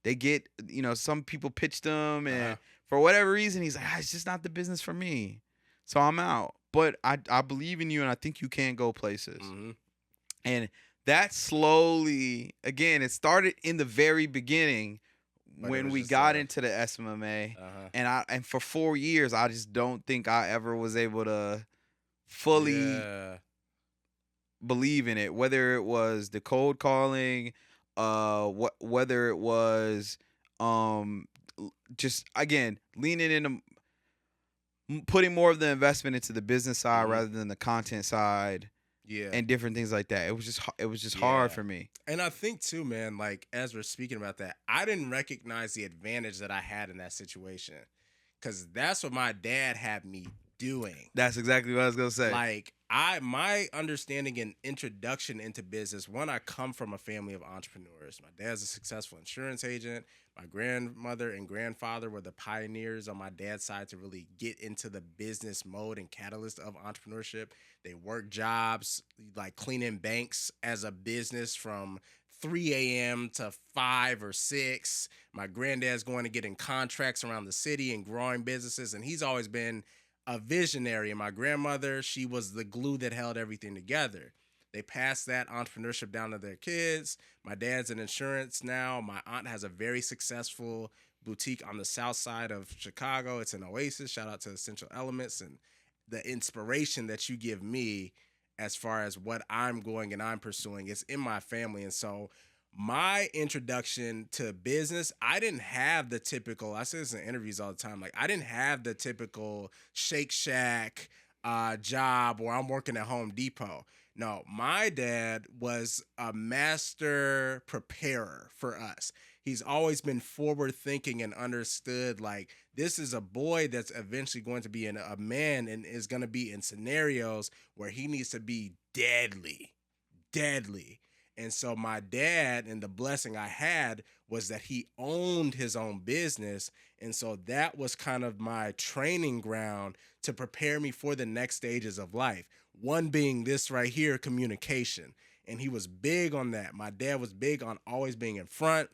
They get, some people pitch them, and Uh-huh. for whatever reason, he's like, it's just not the business for me. So I'm out. But I believe in you, and I think you can go places. Mhm. And that slowly, again, it started in the very beginning But it when was we just got into the SMMA. uh-huh. And for 4 years, I just don't think I ever was able to fully Yeah. believe in it, whether it was the cold calling, whether it was um just again leaning into putting more of the investment into the business side Mhm. rather than the content side Yeah. and different things like that. It was just hard Yeah. for me. And I think too, man, like as we're speaking about that, I didn't recognize the advantage that I had in that situation. Cause that's what my dad had me doing. That's exactly what I was gonna say. Like my understanding and introduction into business, one, I come from a family of entrepreneurs. My dad's a successful insurance agent. My grandmother and grandfather were the pioneers on my dad's side to really get into the business mode and catalyst of entrepreneurship. They work jobs like cleaning banks as a business from 3 a.m. to 5 or 6. My granddad's going to get in contracts around the city and growing businesses, and he's always been a visionary. And my grandmother, she was the glue that held everything together. They passed that entrepreneurship down to their kids. My dad's in insurance now. My aunt has a very successful boutique on the south side of Chicago. It's an oasis. Shout out to Essential Elements and the inspiration that you give me as far as what I'm going and I'm pursuing. It's in my family. And so my introduction to business, I didn't have the typical, I say this in interviews all the time, like I didn't have the typical Shake Shack job where I'm working at Home Depot. No, my dad was a master preparer for us. He's always been forward thinking and understood like this is a boy that's eventually going to be a man and is going to be in scenarios where he needs to be deadly, deadly. And so my dad, and the blessing I had was that he owned his own business. And so that was kind of my training ground to prepare me for the next stages of life. One being this right here, communication. And he was big on that. My dad was big on always being in front,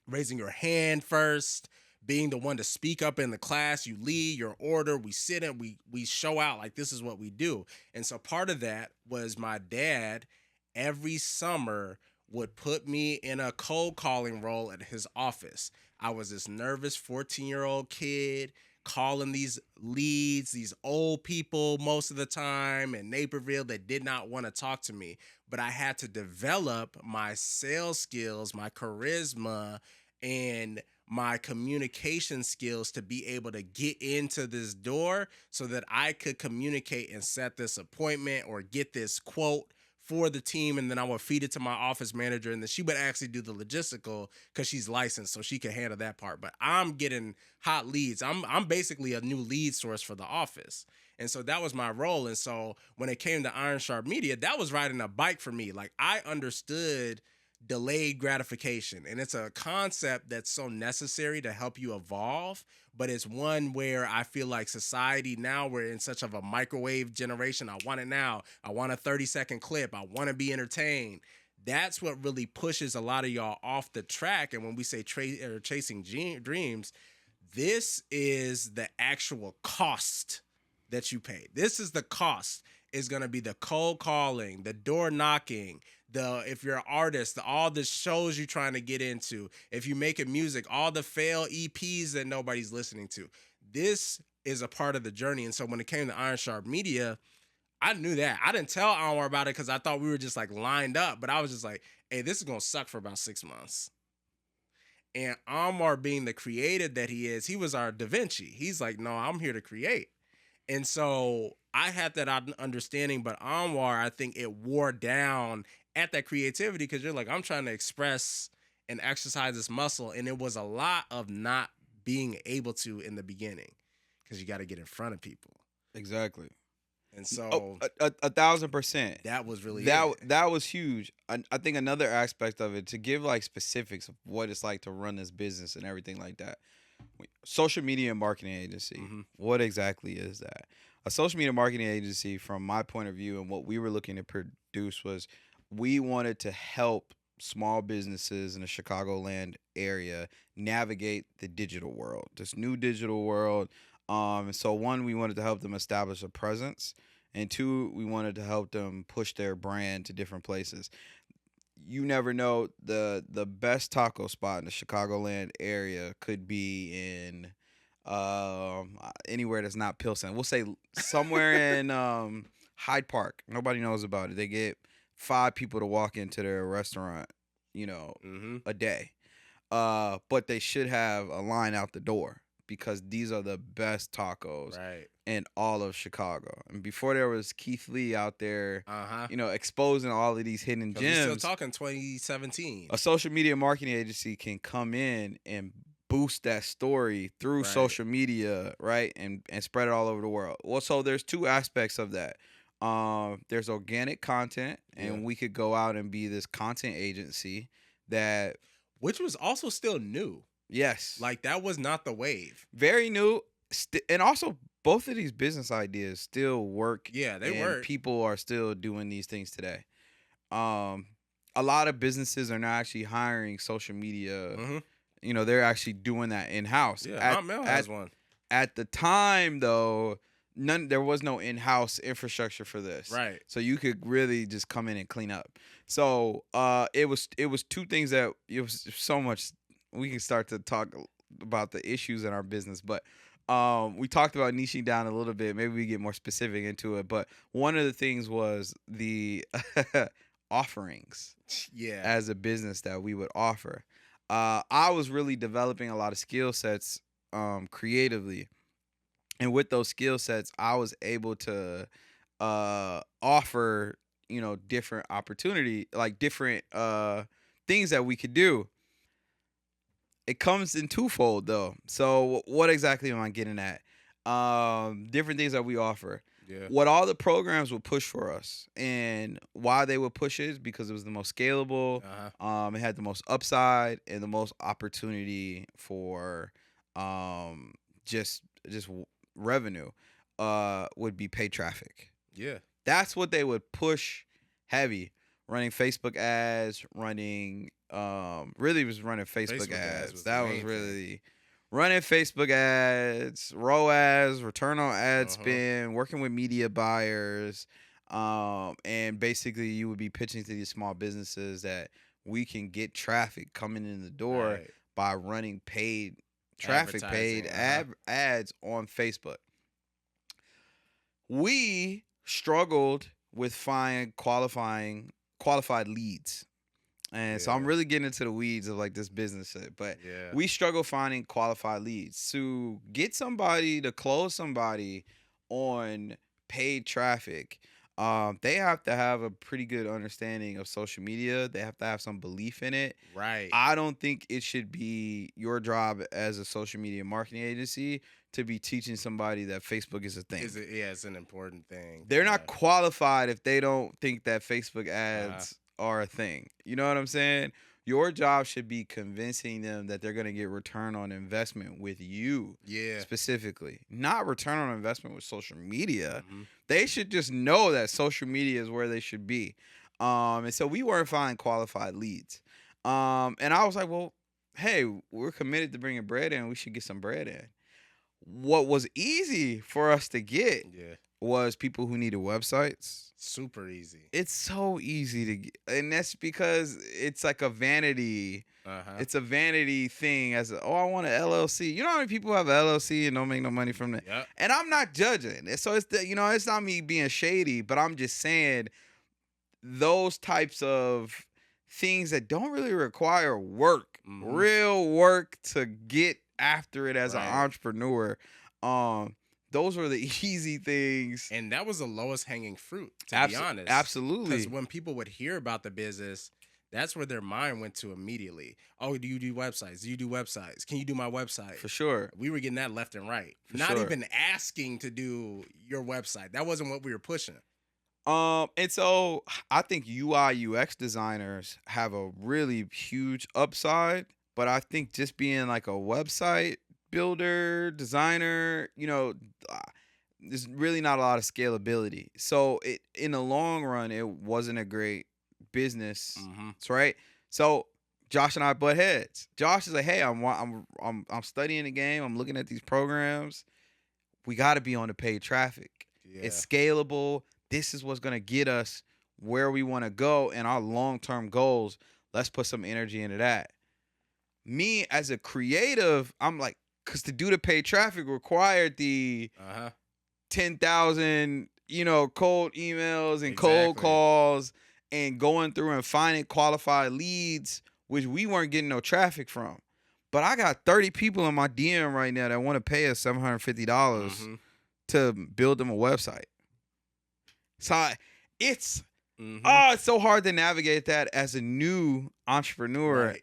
raising your hand first, being the one to speak up in the class. You lead your order, we sit and we show out like this is what we do. And so part of that was my dad every summer would put me in a cold calling role at his office. I was this nervous 14-year-old kid calling these leads, these old people most of the time in Naperville that did not want to talk to me. But I had to develop my sales skills, my charisma, and my communication skills to be able to get into this door so that I could communicate and set this appointment or get this quote for the team, and then I would feed it to my office manager, and then she would actually do the logistical because she's licensed, so she can handle that part. But I'm getting hot leads. I'm basically a new lead source for the office, and so that was my role. And so when it came to Iron Sharp Media, that was riding a bike for me. Like I understood delayed gratification. And it's a concept that's so necessary to help you evolve, but it's one where I feel like society now, we're in such of a microwave generation. I want it now. I want a 30-second clip. I want to be entertained. That's what really pushes a lot of y'all off the track. And when we say chasing dreams, this is the actual cost that you pay. This is the cost. Is going to be the cold calling, the door knocking, if you're an artist, all the shows you're trying to get into, if you making music, all the failed EPs that nobody's listening to. This is a part of the journey. And so when it came to Iron Sharp Media, I knew that. I didn't tell Anwar about it because I thought we were just like lined up, but I was just like, hey, this is going to suck for about 6 months. And Anwar, being the creative that he is, he was our Da Vinci. He's like, no, I'm here to create. And so I had that understanding, but Anwar, I think it wore down at that creativity because you're like, I'm trying to express and exercise this muscle. And it was a lot of not being able to in the beginning because you got to get in front of people. Exactly. And so 1,000%. that was really that was huge. I think another aspect of it, to give like specifics of what it's like to run this business and everything like that. Social media marketing agency. Mm-hmm. What exactly is that? A social media marketing agency, from my point of view, and what we were looking to produce was, we wanted to help small businesses in the Chicagoland area navigate the digital world, this new digital world. So one, we wanted to help them establish a presence, and two, we wanted to help them push their brand to different places. You never know, the best taco spot in the Chicagoland area could be in anywhere that's not Pilsen. We'll say somewhere in Hyde Park. Nobody knows about it. They get 5 people to walk into their restaurant, a day. But they should have a line out the door because these are the best tacos in all of Chicago. And before there was Keith Lee out there, exposing all of these hidden gems. We're still talking 2017. A social media marketing agency can come in and boost that story through social media, right? And spread it all over the world. Well, so there's 2 aspects of that. There's organic content, and we could go out and be this content agency which was also still new. Yes. Like, that was not the wave. Very new. And also, both of these business ideas still work. Yeah, they work. People are still doing these things today. A lot of businesses are not actually hiring social media. Mm-hmm. They're actually doing that in-house. Yeah, Mount Mel has one. At the time, though, there was no in-house infrastructure for this. Right. So you could really just come in and clean up. So it was 2 things that it was so much. We can start to talk about the issues in our business, but we talked about niching down a little bit. Maybe we get more specific into it. But one of the things was the offerings as a business that we would offer. I was really developing a lot of skill sets creatively. And with those skill sets, I was able to offer, different opportunity, like different things that we could do. It comes in twofold, though. So what exactly am I getting at? Different things that we offer. Yeah. What all the programs would push for us, and why they would push it is because it was the most scalable. It had the most upside and the most opportunity for just revenue. Would be paid traffic. Yeah. That's what they would push heavy. Running Facebook ads, really was running Facebook ads. That was really running Facebook ads, ROAS, return on ad spend, working with media buyers. And basically you would be pitching to these small businesses that we can get traffic coming in the door by running paid traffic, paid ads on Facebook. We struggled with finding qualified leads. And so I'm really getting into the weeds of like this business shit. But we struggle finding qualified leads. To get somebody to close somebody on paid traffic, they have to have a pretty good understanding of social media. They have to have some belief in it. Right. I don't think it should be your job as a social media marketing agency to be teaching somebody that Facebook is a thing. It's an important thing. They're not qualified if they don't think that Facebook ads are a thing. You know what I'm saying? Your job should be convincing them that they're going to get return on investment with you Yeah. specifically, not return on investment with social media. Mhm. They should just know that social media is where they should be. And so we weren't finding qualified leads. And I was like, well, hey, we're committed to bringing bread in. We should get some bread in. What was easy for us to get Yeah. was people who needed websites. Super easy. It's so easy to get, and that's because it's like a vanity. Uh-huh. It's a vanity thing. Oh, I want an LLC. You know how many people have an LLC and don't make no money from that? Yep. And I'm not judging. So it's not me being shady, but I'm just saying those types of things that don't really require work, real work to get after it as an Right. entrepreneur. Those were the easy things. And that was the lowest hanging fruit, to be honest. Absolutely. Because when people would hear about the business, that's where their mind went to immediately. Oh, do you do websites? Do you do websites? Can you do my website? For sure. We were getting that left and right. For Not sure. even asking to do your website. That wasn't what we were pushing. And so I think UI UX designers have a really huge upside, but I think just being like a website builder, designer, there's really not a lot of scalability. So in the long run, it wasn't a great business. Mm-hmm. That's right. So Josh and I butt heads. Josh is like, hey, I'm studying the game. I'm looking at these programs. We got to be on the paid traffic. Yeah. It's scalable. This is what's going to get us where we want to go and our long-term goals. Let's put some energy into that. Me as a creative, I'm like, because to do the paid traffic required the 10,000, cold emails and cold calls and going through and finding qualified leads, which we weren't getting no traffic from. But I got 30 people in my DM right now that want to pay us $750 to build them a website. So it's it's so hard to navigate that as a new entrepreneur. Right.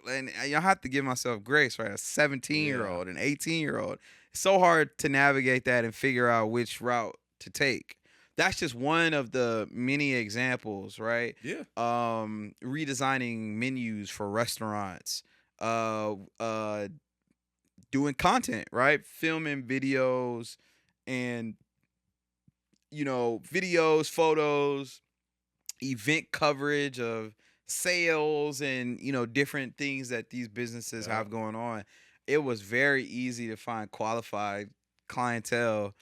And I have to give myself grace, right? A 17-year-old, an 18-year-old. It's so hard to navigate that and figure out which route to take. That's just one of the many examples, right? Yeah. Redesigning menus for restaurants, doing content, right? Filming videos and videos, photos, event coverage of sales and different things that these businesses have going on. It was very easy to find qualified clientele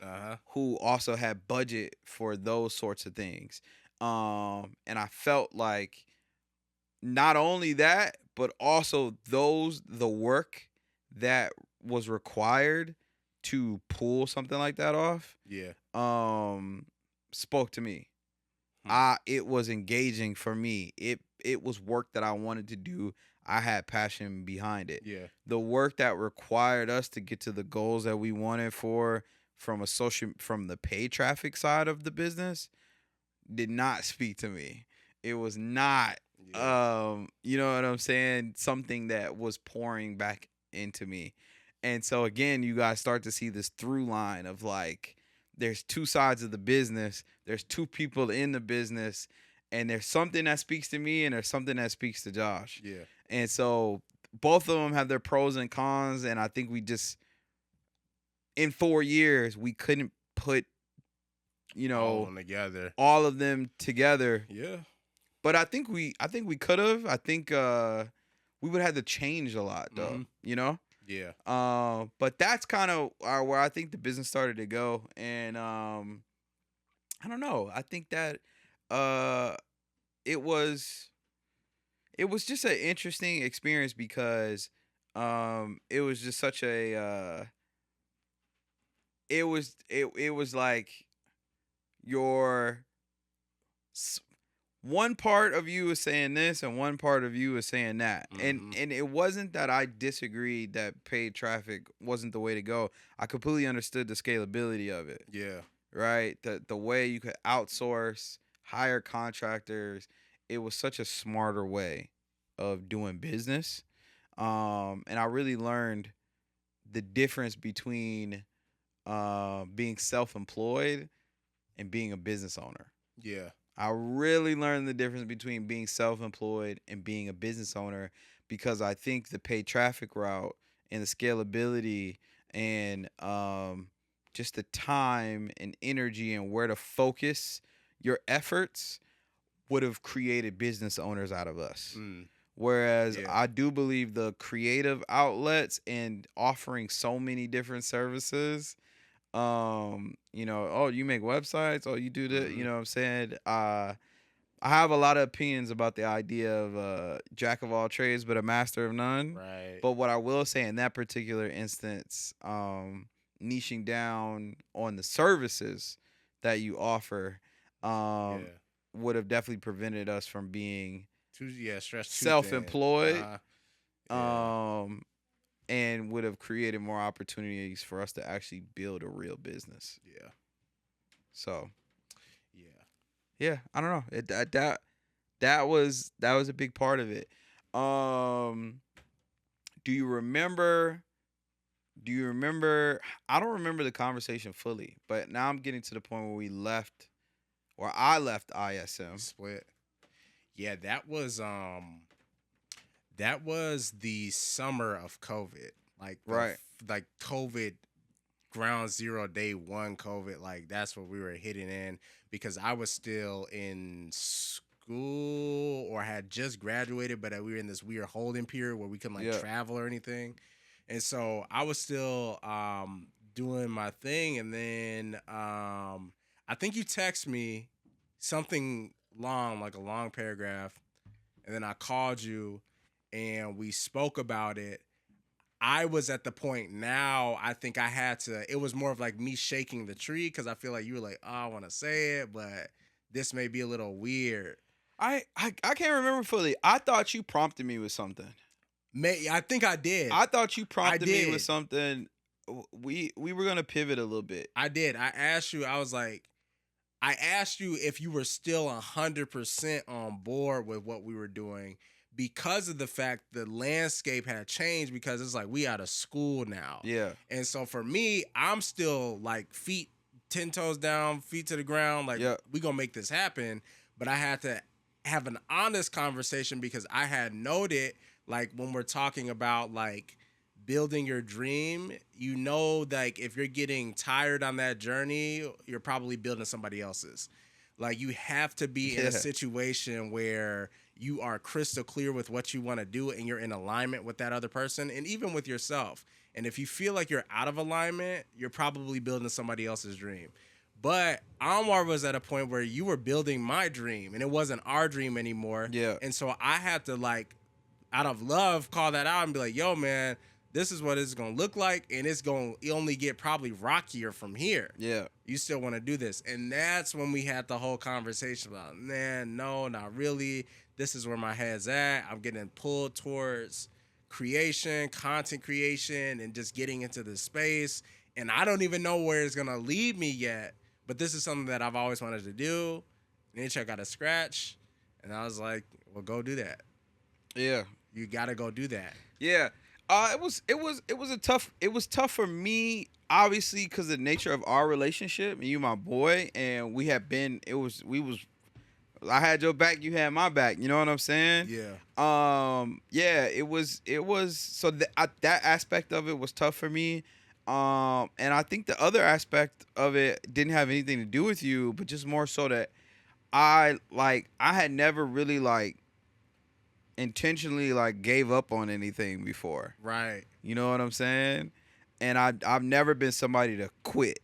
who also had budget for those sorts of things. And I felt like not only that, but also the work that was required to pull something like that off. Yeah. Spoke to me. It was engaging for me. It was work that I wanted to do. I had passion behind it. Yeah. The work that required us to get to the goals that we wanted from the paid traffic side of the business did not speak to me. It was not you know what I'm saying, something that was pouring back into me. And so again, you guys start to see this through line of like, there's two sides of the business. There's two people in the business, and there's something that speaks to me and there's something that speaks to Josh. Yeah. And so both of them have their pros and cons. And I think we just, in 4 years, we couldn't put, all of them together. Yeah. But I think we could have. I think we would have had to change a lot though, Yeah. But that's kind of where I think the business started to go. And I don't know. I think that it was just an interesting experience because it was just such a it was like one part of you is saying this and one part of you is saying that. And it wasn't that I disagreed that paid traffic wasn't the way to go. I completely understood the scalability of it. Yeah. Right? The way you could outsource, hire contractors, it was such a smarter way of doing business. And I really learned the difference between being self-employed and being a business owner. Yeah. I really learned the difference between being self-employed and being a business owner because I think the paid traffic route and the scalability and just the time and energy and where to focus your efforts would have created business owners out of us. Mm, Whereas yeah. I do believe the creative outlets and offering so many different services, oh, you make websites, oh, you do that, Hmm. what I'm saying? I have a lot of opinions about the idea of jack of all trades but a master of none. Right. But what I will say in that particular instance, niching down on the services that you offer, um, Yeah. would have definitely prevented us from being Too, yeah, stretched too thin. self-employed, Uh-huh. Yeah. um, and would have created more opportunities for us to actually build a real business. Yeah. So Yeah. yeah, I don't know. That was a big part of it. Um, do you remember? Do you remember? I don't remember the conversation fully, but now I'm getting to the point where we left, or I left ISM. Split. Yeah, that was the summer of COVID. Like Right. like COVID ground zero day one COVID. Like that's what we were hitting in because I was still in school or had just graduated, but we were in this weird holding period where we couldn't like Yeah. travel or anything. And so I was still doing my thing, and then I think you text me something long, like a long paragraph, and then I called you and we spoke about it. I was at the point now, I think I had to, it was more of like me shaking the tree because I feel like you were like, oh, I want to say it, but this may be a little weird. I can't remember fully. I thought you prompted me with something. I think I did. I thought you I prompted me with did. something. We were gonna pivot a little bit. I did. I asked you, I was like, I asked you if you were still 100% on board with what we were doing because of the fact the landscape had changed because it's like we out of school now. Yeah. And so for me, I'm still like feet 10 toes down, feet to the ground, like Yeah. we going to make this happen, but I had to have an honest conversation because I had noted like when we're talking about like building your dream, you know, like if you're getting tired on that journey, you're probably building somebody else's. Like you have to be in a Yeah. situation where you are crystal clear with what you want to do and you're in alignment with that other person and even with yourself. And if you feel like you're out of alignment, you're probably building somebody else's dream. But Anwar was at a point where you were building my dream and it wasn't our dream anymore. Yeah. And so I had to like out of love call that out and be like, yo, man, this is what it's gonna look like, and it's gonna only get probably rockier from here. Yeah. You still want to do this, and that's when we had the whole conversation about, man, no, not really. This is where my head's at. I'm getting pulled towards creation, content creation, and just getting into the space. And I don't even know where it's gonna lead me yet. But this is something that I've always wanted to do. And I got a scratch, and I was like, well, go do that. Yeah. You gotta go do that. Yeah. It was tough for me, obviously, because of the nature of our relationship. And you, my boy, and we had been. I had your back, you had my back. You know what I'm saying? Yeah. Yeah. It was. So that aspect of it was tough for me. And I think the other aspect of it didn't have anything to do with you, but just more so that I had never really intentionally gave up on anything before. Right. You know what I'm saying? And I've never been somebody to quit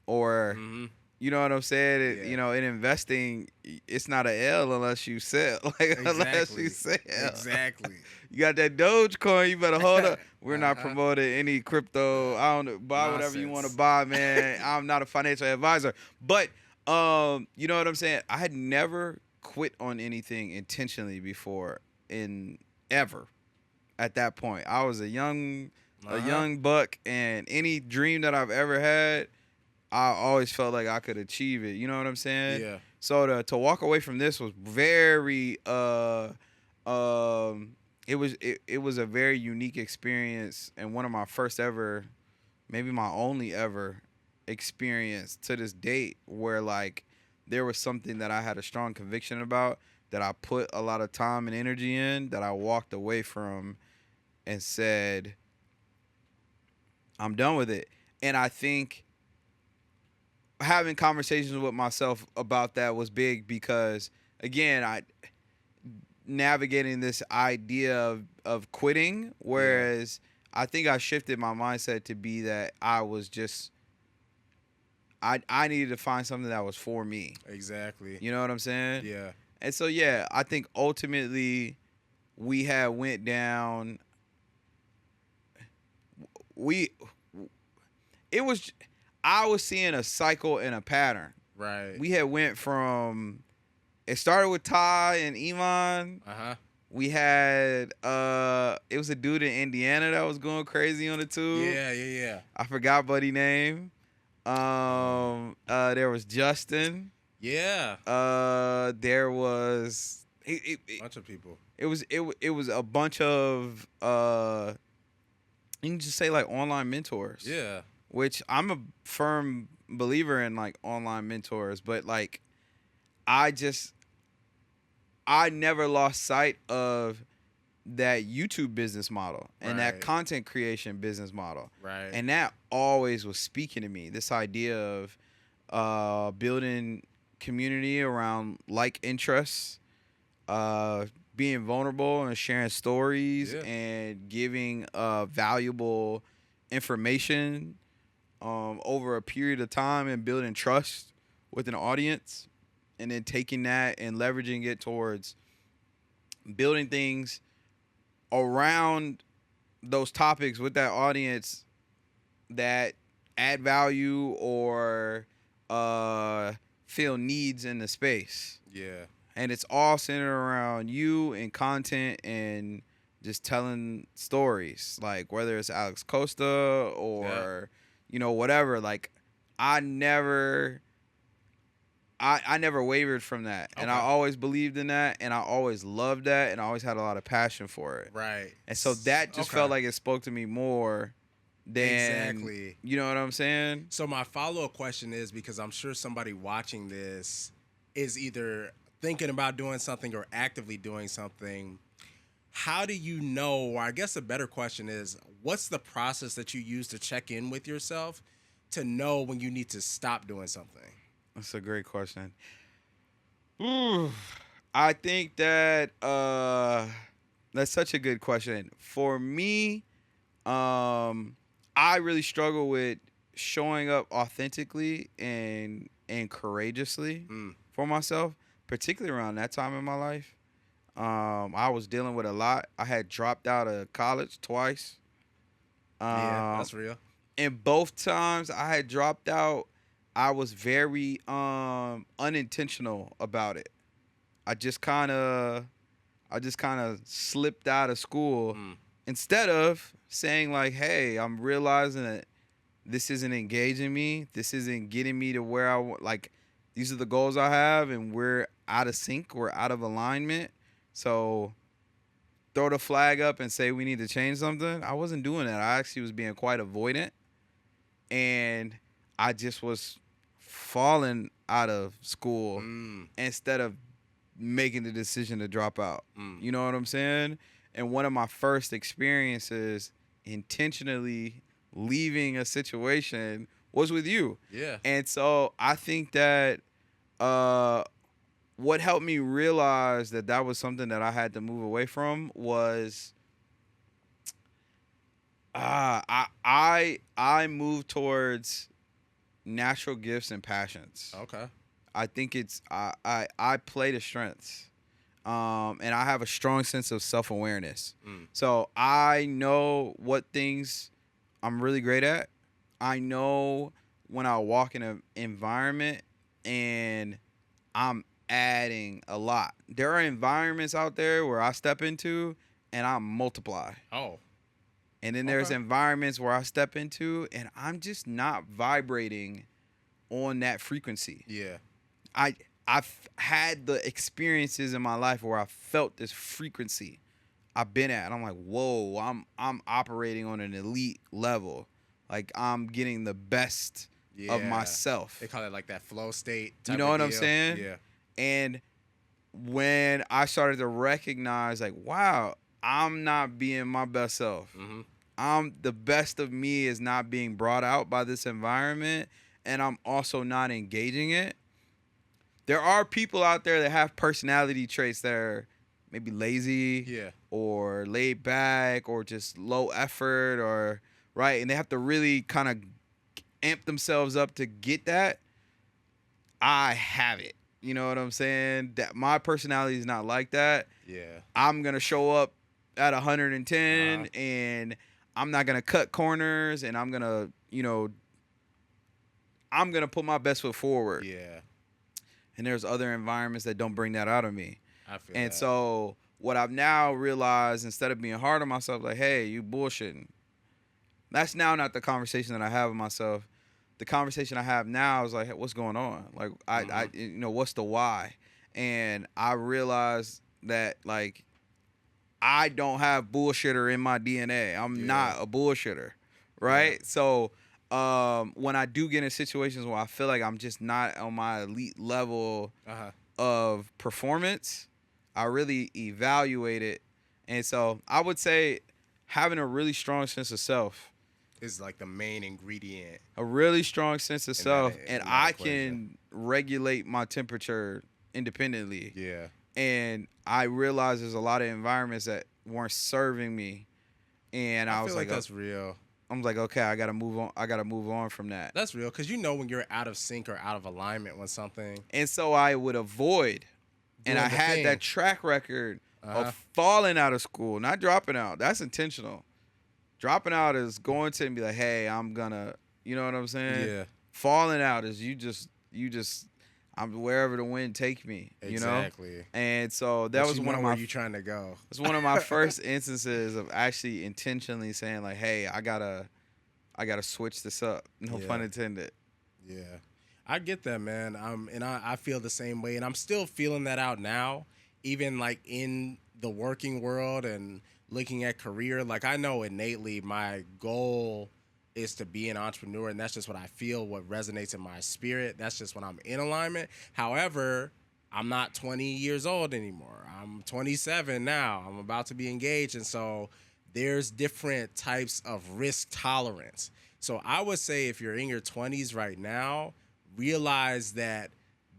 or Mm-hmm. you know what I'm saying? Yeah. In investing, it's not an L unless you sell. Unless you sell. Exactly. You got that Dogecoin, you better hold up. We're not Uh-huh. promoting any crypto. I don't know, buy whatever you want to Nonsense. buy, man. I'm not a financial advisor. But you know what I'm saying? I had never quit on anything intentionally before in ever at that point. I was a young buck, and any dream that I've ever had, I always felt like I could achieve it. You know what I'm saying? Yeah. So to walk away from this was very it was a very unique experience and one of my first ever, maybe my only ever experience to this date where there was something that I had a strong conviction about, that I put a lot of time and energy in, that I walked away from and said, I'm done with it. And I think having conversations with myself about that was big because, again, I navigating this idea of quitting, whereas I think I shifted my mindset to be that I was just I needed to find something that was for me. Exactly. You know what I'm saying? Yeah. And so yeah, I think ultimately we had went down we it was I was seeing a cycle and a pattern. Right. We had went from it started with Ty and Iman. Uh-huh. We had it was a dude in Indiana that was going crazy on the tube. Yeah. I forgot buddy name. There was Justin. Yeah. There was Bunch of people. it was a bunch of you can just say like online mentors. Yeah. Which I'm a firm believer in, like online mentors, but like I never lost sight of that YouTube business model and that Right. content creation business model. Right. And that always was speaking to me. This idea of building community around like interests, being vulnerable and sharing stories, Yeah. and giving valuable information over a period of time, and building trust with an audience, and then taking that and leveraging it towards building things around those topics with that audience that add value or fill needs in the space. Yeah. And it's all centered around you and content and just telling stories, like whether it's Alex Costa or whatever. Like I never wavered from that. And I Okay. always believed in that, and I always loved that, and I always had a lot of passion for it. Right. And so that just felt like it spoke to me more than, Exactly. you know what I'm saying? So my follow-up question is, because I'm sure somebody watching this is either thinking about doing something or actively doing something. How do you know, or I guess a better question is, what's the process that you use to check in with yourself to know when you need to stop doing something? That's a great question. Ooh, I think that that's such a good question. For me, I really struggle with showing up authentically and courageously for myself, particularly around that time in my life. I was dealing with a lot. I had dropped out of college twice. Yeah, that's real. And both times I had dropped out, I was very unintentional about it. I just kind of slipped out of school instead of saying like, "Hey, I'm realizing that this isn't engaging me. This isn't getting me to where I want. Like, these are the goals I have, and we're out of sync. We're out of alignment. So throw the flag up and say we need to change something." I wasn't doing that. I actually was being quite avoidant, and I just was falling out of school instead of making the decision to drop out. You know what I'm saying? And one of my first experiences intentionally leaving a situation was with you. Yeah. And so I think that what helped me realize that that was something that I had to move away from was I moved towards natural gifts and passions. Okay. I think it's I play to strengths, and I have a strong sense of self-awareness. So I know what things I'm really great at. I know when I walk in an environment and I'm adding a lot. There are environments out there where I step into and I multiply. Oh. And then there's environments where I step into and I'm just not vibrating on that frequency. Yeah. I've had the experiences in my life where I felt this frequency I've been at. And I'm like, whoa, I'm operating on an elite level. Like I'm getting the best of Yeah. myself. They call it like that flow state You type know of what I'm deal. saying? Yeah. And when I started to recognize, like, wow, I'm not being my best self. Mm-hmm. I'm the best of me is not being brought out by this environment, and I'm also not engaging it. There are people out there that have personality traits that are maybe lazy Yeah. or laid back or just low effort or right, and they have to really kind of amp themselves up to get that. I have it. You know what I'm saying? That my personality is not like that. Yeah. I'm gonna show up at Uh-huh. 110, and I'm not gonna cut corners, and I'm gonna put my best foot forward. Yeah. And there's other environments that don't bring that out of me. I feel And that. so what I've now realized, instead of being hard on myself, like, hey, you bullshitting. That's now not the conversation that I have with myself. The conversation I have now is like, hey, what's going on? Like, what's the why? And I realized that, like, I don't have bullshitter in my DNA. I'm not a bullshitter, right? Yeah. So when I do get in situations where I feel like I'm just not on my elite level Uh-huh. of performance, I really evaluate it. And so I would say having a really strong sense of self, Is like the main ingredient a really strong sense of in self, that, and in that I equation. can regulate my temperature independently. Yeah. And I realized there's a lot of environments that weren't serving me, and I I was feel like, like that's real. I'm like, okay, I gotta move on. I gotta move on from that. That's real because you know when you're out of sync or out of alignment with something. And so I would avoid, and Doing I the had thing. that track record Uh-huh. of falling out of school, not dropping out. That's intentional. Dropping out is going to and be like, hey, I'm gonna, you know what I'm saying? Yeah. Falling out is you just, I'm wherever the wind take me, you know? Exactly. And so that But was you one know of where my you trying to go. It's one of my first instances of actually intentionally saying like, "Hey, I gotta switch this up." No pun Yeah. intended. Yeah, I get that, man. And I feel the same way, and I'm still feeling that out now, even like in the working world and looking at career. Like I know innately my goal is to be an entrepreneur, and that's just what I feel, what resonates in my spirit. That's just when I'm in alignment. However, I'm not 20 years old anymore. I'm 27 now. I'm about to be engaged, and so there's different types of risk tolerance. So I would say if you're in your 20s right now, realize that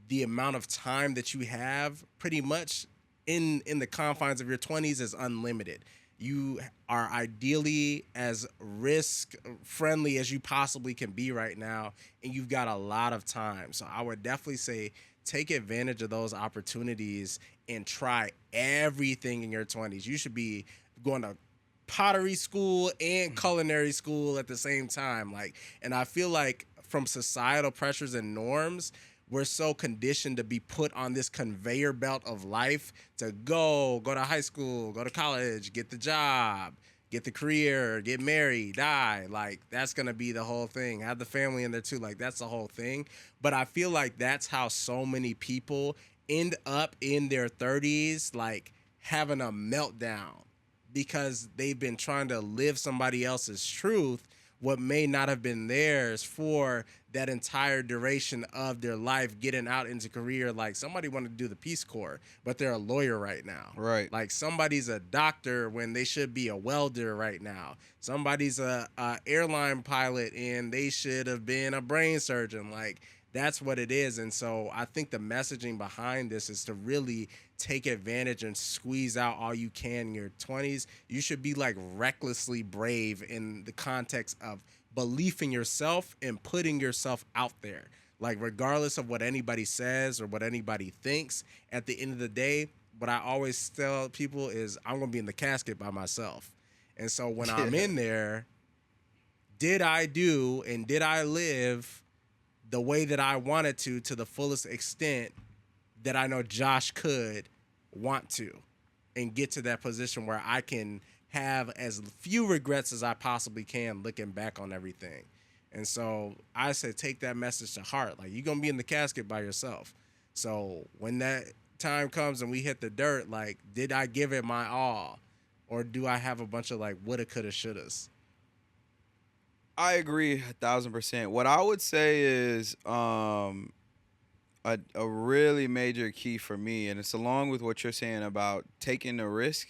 the amount of time that you have pretty much in the confines of your 20s is unlimited. You are ideally as risk friendly as you possibly can be right now, and you've got a lot of time. So I would definitely say take advantage of those opportunities and try everything in your 20s. You should be going to pottery school and culinary school at the same time. Like, and I feel like from societal pressures and norms, we're so conditioned to be put on this conveyor belt of life to go to high school, go to college, get the job, get the career, get married, die. Like, that's going to be the whole thing. Have the family in there too. Like, that's the whole thing. But I feel like that's how so many people end up in their 30s, like having a meltdown because they've been trying to live somebody else's truth, what may not have been theirs for that entire duration of their life, getting out into career. Like somebody wanted to do the Peace Corps, but they're a lawyer right now. Right. Like somebody's a doctor when they should be a welder right now. Somebody's a airline pilot and they should have been a brain surgeon. Like that's what it is. And so I think the messaging behind this is to really take advantage and squeeze out all you can in your 20s. You should be like recklessly brave in the context of belief in yourself and putting yourself out there. Like regardless of what anybody says or what anybody thinks, at the end of the day, what I always tell people is I'm going to be in the casket by myself. And so when I'm in there, did I do and did I live the way that I wanted to the fullest extent that I know Josh could want to and get to that position where I can have as few regrets as I possibly can looking back on everything. And so I said, take that message to heart. Like you're going to be in the casket by yourself. So when that time comes and we hit the dirt, like, did I give it my all? Or do I have a bunch of like woulda, coulda, shouldas? I agree 1,000%. What I would say is a really major key for me, and it's along with what you're saying about taking the risk,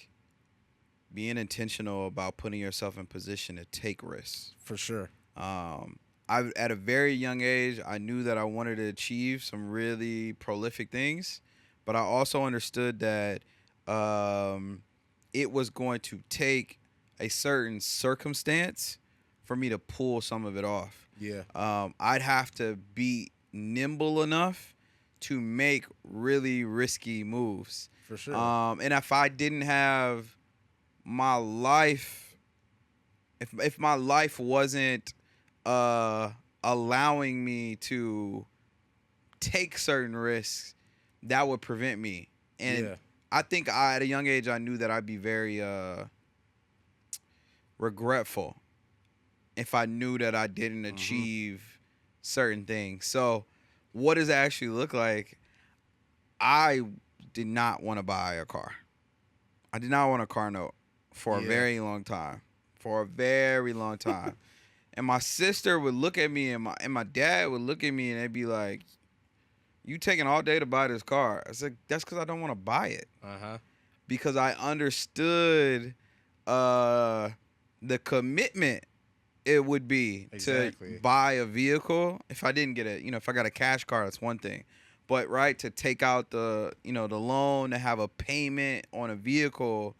being intentional about putting yourself in position to take risks. For sure. I at a very young age, I knew that I wanted to achieve some really prolific things, but I also understood that it was going to take a certain circumstance for me to pull some of it off. Yeah. I'd have to be nimble enough to make really risky moves. For sure. And if I didn't have my life, if my life wasn't allowing me to take certain risks, that would prevent me. And Yeah. I think at a young age, I knew that I'd be very regretful if I knew that I didn't achieve certain things. So, what does it actually look like? I did not want to buy a car. I did not want a car note for a Yeah. very long time. For a very long time. And my sister would look at me and my dad would look at me and they'd be like, "You taking all day to buy this car?" I said, "That's because I don't want to buy it." Because I understood the commitment it would be Exactly. to buy a vehicle. If I didn't get if I got a cash car, that's one thing. But right, to take out the loan, to have a payment on a vehicle,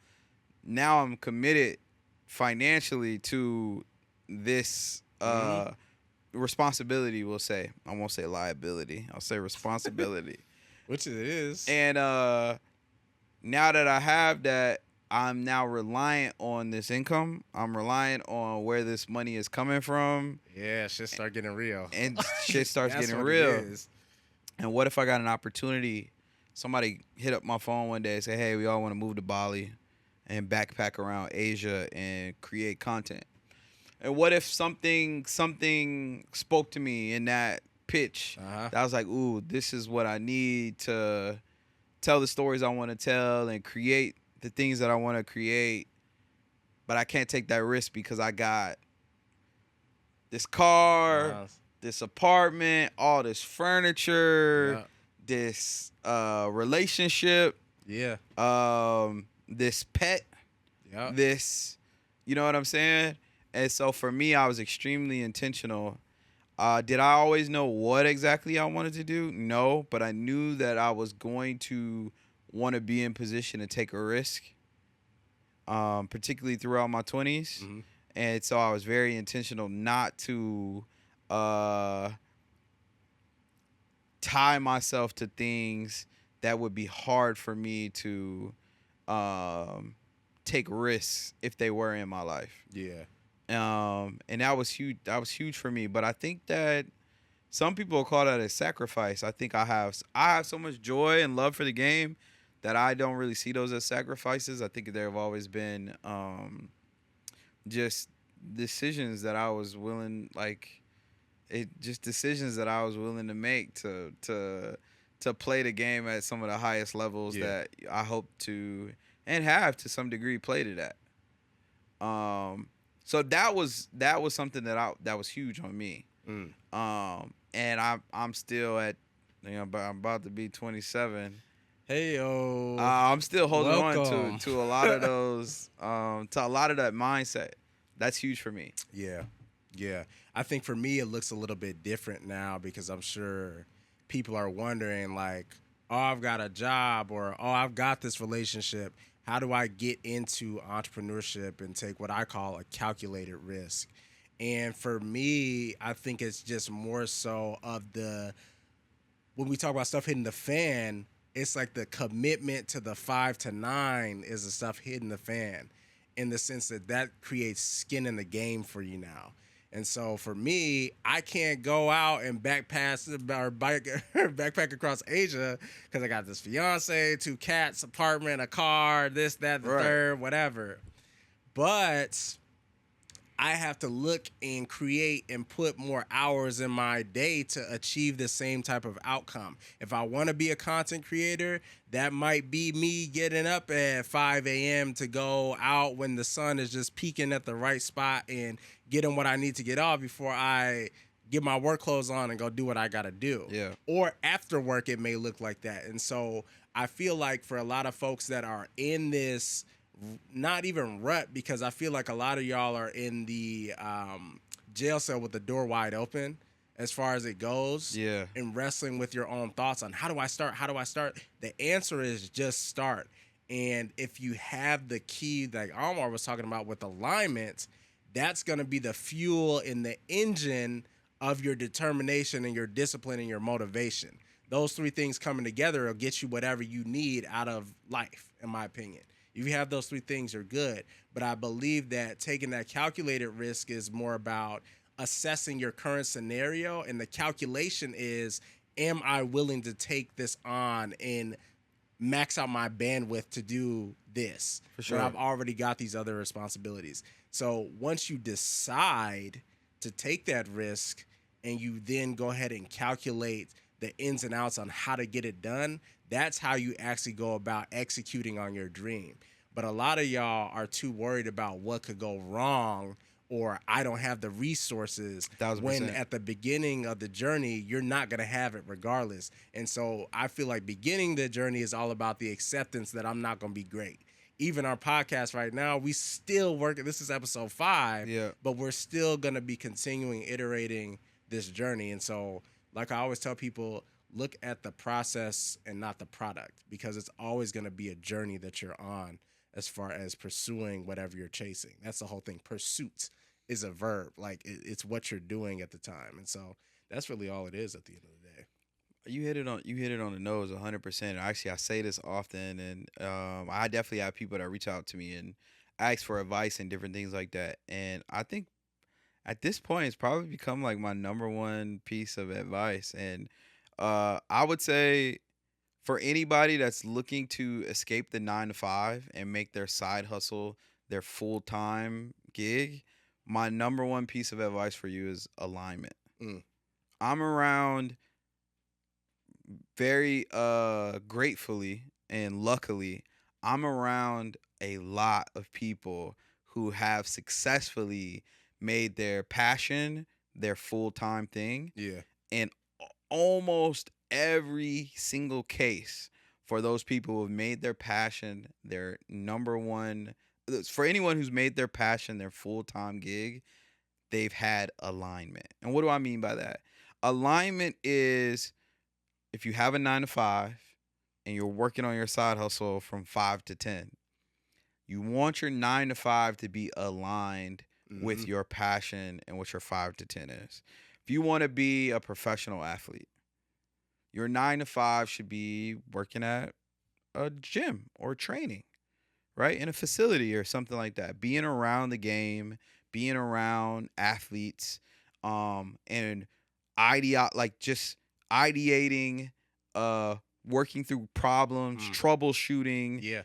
now I'm committed financially to this responsibility, we'll say. I won't say liability. I'll say responsibility. Which it is. And now that I have that, I'm now reliant on this income. I'm reliant on where this money is coming from. Yeah, shit start getting real. And shit starts That's getting what it real. is. And what if I got an opportunity? Somebody hit up my phone one day and say, "Hey, we all want to move to Bali and backpack around Asia and create content." And what if something spoke to me in that pitch? That I was like, "Ooh, this is what I need to tell the stories I want to tell and create the things that I want to create." But I can't take that risk because I got this car, this apartment, all this furniture, this relationship, this pet, this, you know what I'm saying? And so for me, I was extremely intentional. Did I always know what exactly I wanted to do? No, but I knew that I was going to want to be in position to take a risk, particularly throughout my 20s. And so I was very intentional not to tie myself to things that would be hard for me to take risks if they were in my life. Yeah. And that was huge. That was huge for me. But I think that some people call that a sacrifice. I think I have so much joy and love for the game that I don't really see those as sacrifices. I think there have always been just decisions that I was willing, decisions that I was willing to make to play the game at some of the highest levels that I hope to and have to some degree played it at. So that was something that was huge on me. And I'm still at, I'm about to be 27. Hey yo. I'm still holding Welcome. on to a lot of those, to a lot of that mindset. That's huge for me. Yeah. Yeah. I think for me, it looks a little bit different now because I'm sure people are wondering like, oh, I've got a job or, oh, I've got this relationship. How do I get into entrepreneurship and take what I call a calculated risk? And for me, I think it's just more so of when we talk about stuff hitting the fan, it's like the commitment to the 5 to 9 is the stuff hitting the fan in the sense that creates skin in the game for you now. And so for me, I can't go out and backpack across Asia because I got this fiance, 2 cats, apartment, a car, this, that, the third, whatever. But I have to look and create and put more hours in my day to achieve the same type of outcome. If I want to be a content creator, that might be me getting up at 5 a.m. to go out when the sun is just peaking at the right spot and getting what I need to get off before I get my work clothes on and go do what I got to do. Yeah. Or after work, it may look like that. And so I feel like for a lot of folks that are in this, not even rut, because I feel like a lot of y'all are in the jail cell with the door wide open as far as it goes. Yeah. And wrestling with your own thoughts on how do I start? How do I start? The answer is just start. And if you have the key, like Omar was talking about with alignment, that's going to be the fuel in the engine of your determination and your discipline and your motivation. Those three things coming together will get you whatever you need out of life, in my opinion. If you have those three things, you're good. But I believe that taking that calculated risk is more about assessing your current scenario. And the calculation is, am I willing to take this on and max out my bandwidth to do this? For sure. When I've already got these other responsibilities. So once you decide to take that risk and you then go ahead and calculate the ins and outs on how to get it done, that's how you actually go about executing on your dream. But a lot of y'all are too worried about what could go wrong, or I don't have the resources, 1000%. when at the beginning of the journey, you're not going to have it regardless. And so I feel like beginning the journey is all about the acceptance that I'm not going to be great. Even our podcast right now, we still working. This is episode 5, Yeah. but we're still going to be continuing iterating this journey. And so, like I always tell people, look at the process and not the product, because it's always going to be a journey that you're on as far as pursuing whatever you're chasing. That's the whole thing. Pursuit is a verb. Like it's what you're doing at the time. And so that's really all it is at the end of the day. You hit it on the nose 100%. Actually, I say this often, and I definitely have people that reach out to me and ask for advice and different things like that. And I think at this point, it's probably become like my number one piece of advice. And I would say for anybody that's looking to escape the 9 to 5 and make their side hustle their full time gig, my number one piece of advice for you is alignment. Mm. I'm around very gratefully and luckily, I'm around a lot of people who have successfully made their passion their full-time thing. Yeah. And almost every single case for those people who have made their passion their number one, for anyone who's made their passion their full-time gig, they've had alignment. And what do I mean by that? Alignment is if you have a 9 to 5 and you're working on your side hustle from 5 to 10, you want your 9 to 5 to be aligned with your passion and what your 5 to 10 is. If you want to be a professional athlete, your 9 to 5 should be working at a gym or training, right? In a facility or something like that. Being around the game, being around athletes, and just ideating, working through problems, troubleshooting. Yeah.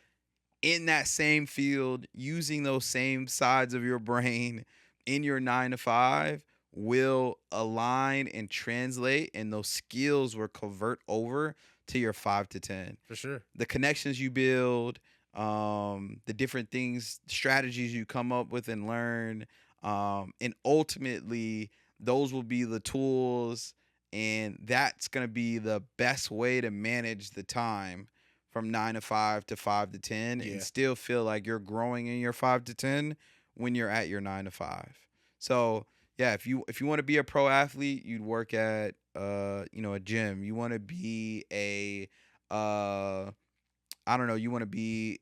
In that same field, using those same sides of your brain in your 9 to 5 will align and translate, and those skills will convert over to your 5 to 10. For sure. The connections you build, the different things, strategies you come up with and learn, and ultimately those will be the tools, and that's going to be the best way to manage the time from 9 to 5 to 5 to 10, and still feel like you're growing in your 5 to 10 when you're at your 9 to 5. So yeah, if you want to be a pro athlete, you'd work at a gym. You want to be a you want to be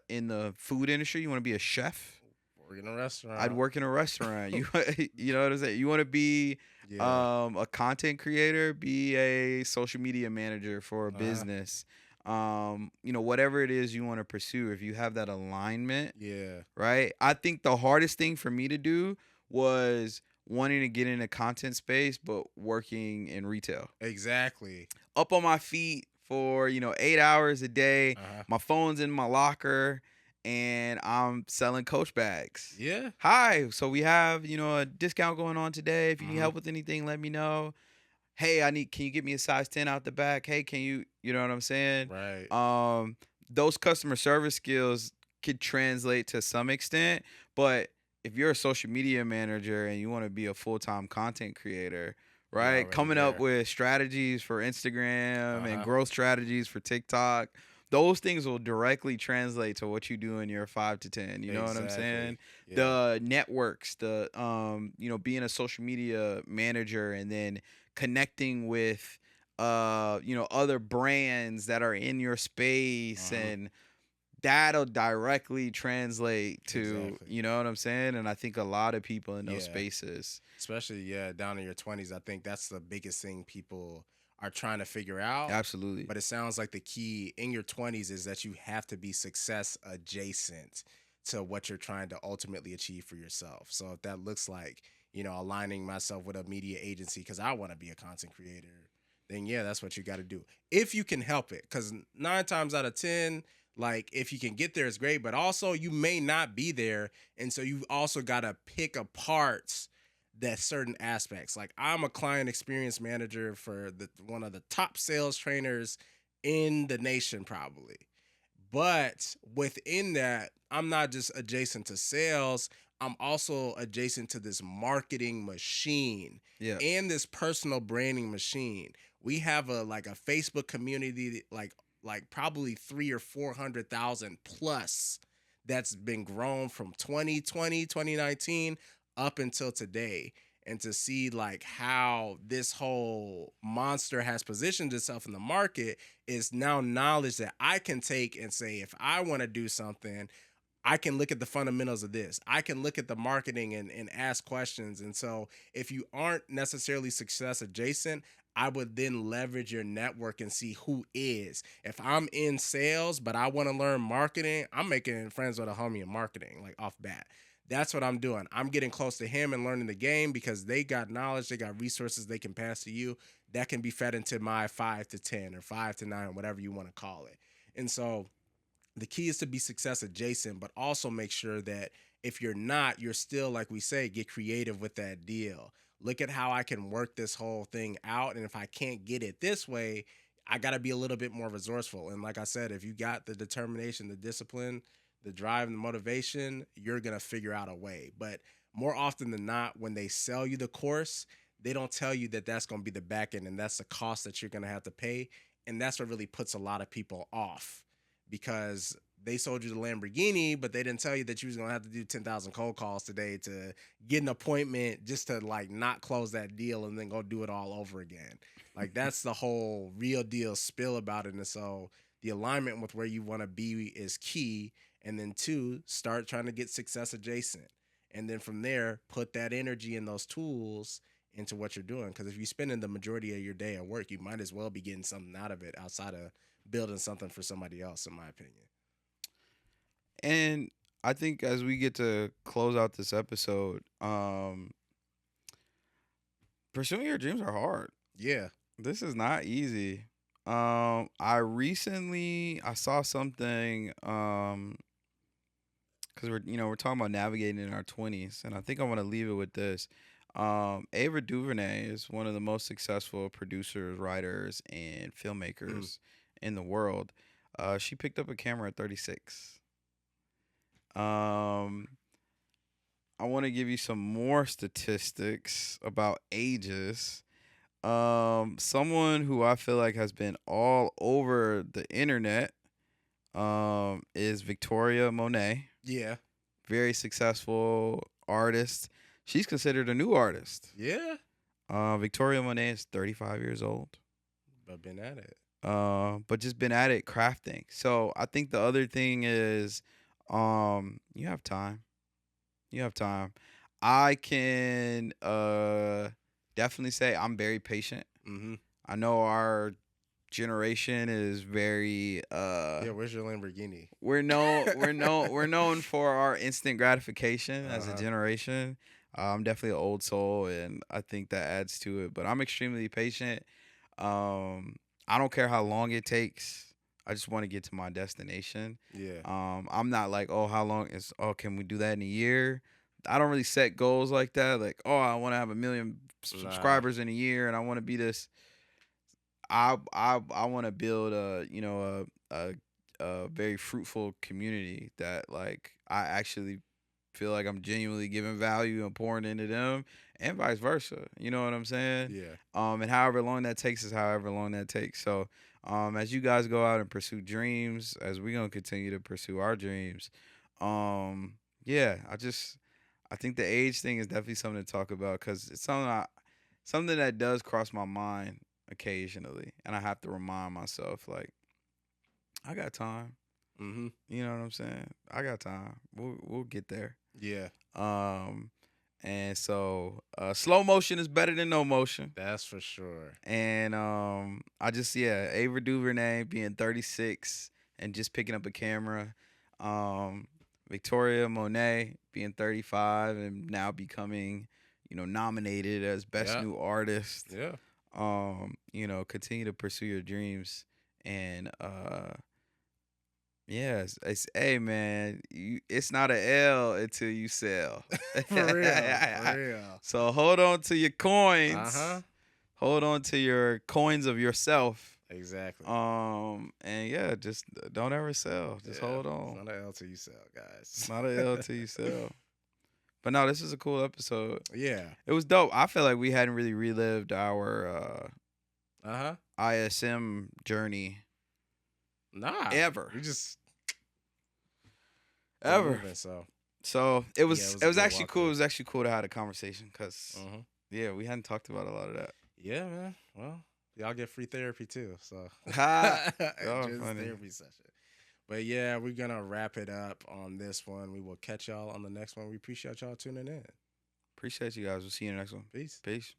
in the food industry. You want to be a chef. Work in a restaurant. I'd work in a restaurant. You know what I'm saying? You want to be a content creator, be a social media manager for a business. Whatever it is you want to pursue, if you have that alignment, right? I think the hardest thing for me to do was wanting to get in a content space, but working in retail. Exactly. Up on my feet for, 8 hours a day. My phone's in my locker, and I'm selling Coach bags. Yeah. Hi, so we have, a discount going on today. If you need Hmm. help with anything, let me know. Hey, can you get me a size 10 out the back? Hey, you know what I'm saying? Right. Um, those customer service skills could translate to some extent, but if you're a social media manager and you want to be a full-time content creator, You're right? already Coming up there. with strategies for Instagram and Uh-huh. growth strategies for TikTok, those things will directly translate to what you do in your 5 to 10. You know what I'm saying? Exactly. Yeah. The networks, being a social media manager and then connecting with other brands that are in your space, Uh-huh. and that'll directly translate to, Exactly. you know what I'm saying? And I think a lot of people in those Yeah. spaces. Especially, yeah, down in your 20s. I think that's the biggest thing people are trying to figure out. Absolutely. But it sounds like the key in your 20s is that you have to be success adjacent to what you're trying to ultimately achieve for yourself. So if that looks like, aligning myself with a media agency because I want to be a content creator, then yeah, that's what you got to do. If you can help it, because 9 times out of 10, like if you can get there, it's great. But also, you may not be there. And so you also got to pick apart that certain aspects. Like I'm a client experience manager for one of the top sales trainers in the nation, probably. But within that, I'm not just adjacent to sales, I'm also adjacent to this marketing machine Yeah. and this personal branding machine. We have a Facebook community like probably 3 or 400,000 plus that's been grown from 2020, 2019 up until today. And to see like how this whole monster has positioned itself in the market is now knowledge that I can take and say, if I want to do something, I can look at the fundamentals of this. I can look at the marketing and ask questions. And so if you aren't necessarily success adjacent, I would then leverage your network and see who is. If I'm in sales, but I want to learn marketing, I'm making friends with a homie in marketing, like off bat. That's what I'm doing. I'm getting close to him and learning the game because they got knowledge, they got resources they can pass to you that can be fed into my 5 to 10 or 5 to 9, whatever you want to call it. And so the key is to be success adjacent, but also make sure that if you're not, you're still, like we say, get creative with that deal. Look at how I can work this whole thing out. And if I can't get it this way, I got to be a little bit more resourceful. And like I said, if you got the determination, the discipline, the drive, and the motivation, you're going to figure out a way. But more often than not, when they sell you the course, they don't tell you that that's going to be the back end and that's the cost that you're going to have to pay. And that's what really puts a lot of people off because they sold you the Lamborghini, but they didn't tell you that you was gonna have to do 10,000 cold calls today to get an appointment just to like not close that deal and then go do it all over again. Like that's the whole real deal spill about it. And so the alignment with where you want to be is key. And then two, start trying to get success adjacent. And then from there, put that energy and those tools into what you're doing. Because if you're spending the majority of your day at work, you might as well be getting something out of it outside of building something for somebody else, in my opinion. And I think as we get to close out this episode, pursuing your dreams are hard. Yeah. This is not easy. I saw something because we're talking about navigating in our 20s, and I think I want to leave it with this. Ava DuVernay is one of the most successful producers, writers, and Mm. filmmakers in the world. She picked up a camera at 36. Um, I want to give you some more statistics about ages. Someone who I feel like has been all over the internet is Victoria Monet. Yeah. Very successful artist. She's considered a new artist. Yeah. Victoria Monet is 35 years old. But been at it. But just been at it crafting. So I think the other thing is, you have time. You have time. I can definitely say I'm very patient. Mm-hmm. I know our generation is very Yeah, where's your Lamborghini? we're known for our instant gratification as a Uh-huh. generation. I'm definitely an old soul, and I think that adds to it. But I'm extremely patient. I don't care how long it takes. I just want to get to my destination. Yeah. I'm not like, oh, how long is? Oh, can we do that in a year? I don't really set goals like that. Like, oh, I want to have 1 million Nah. subscribers in a year, and I want to be this. I want to build a very fruitful community that like I actually feel like I'm genuinely giving value and pouring into them, and vice versa. You know what I'm saying? Yeah. And however long that takes is however long that takes. So, as you guys go out and pursue dreams, as we're gonna continue to pursue our dreams, yeah, I think the age thing is definitely something to talk about because it's something that does cross my mind occasionally, and I have to remind myself like I got time. Mm-hmm. You know what I'm saying? I got time. We'll get there. Yeah. Um, and so slow motion is better than no motion. That's for sure. And I just Ava DuVernay being 36 and just picking up a camera. Victoria Monet being 35 and now becoming, nominated as best Yeah. new artist. Yeah. Continue to pursue your dreams and yes, hey man, it's not an L until you sell. For real. For real. So hold on to your coins. Uh-huh. Hold on to your coins of yourself. Exactly. And yeah, just don't ever sell. Just hold It's on. not an L till you sell, guys. It's not an L till you sell. But no, this is a cool episode. Yeah. It was dope. I feel like we hadn't really relived our Uh-huh. ISM journey Nah. ever. We just Ever. moving, so. So it was Yeah, it was a good actually walk cool. It through. was actually cool to have a conversation because Mhm. yeah, we hadn't talked about a lot of that. Yeah, man. Well, y'all get free therapy too, so Ha! just Funny. therapy session. But yeah, we're gonna wrap it up on this one. We will catch y'all on the next one. We appreciate y'all tuning in. Appreciate you guys. We'll see you in the next one. Peace. Peace.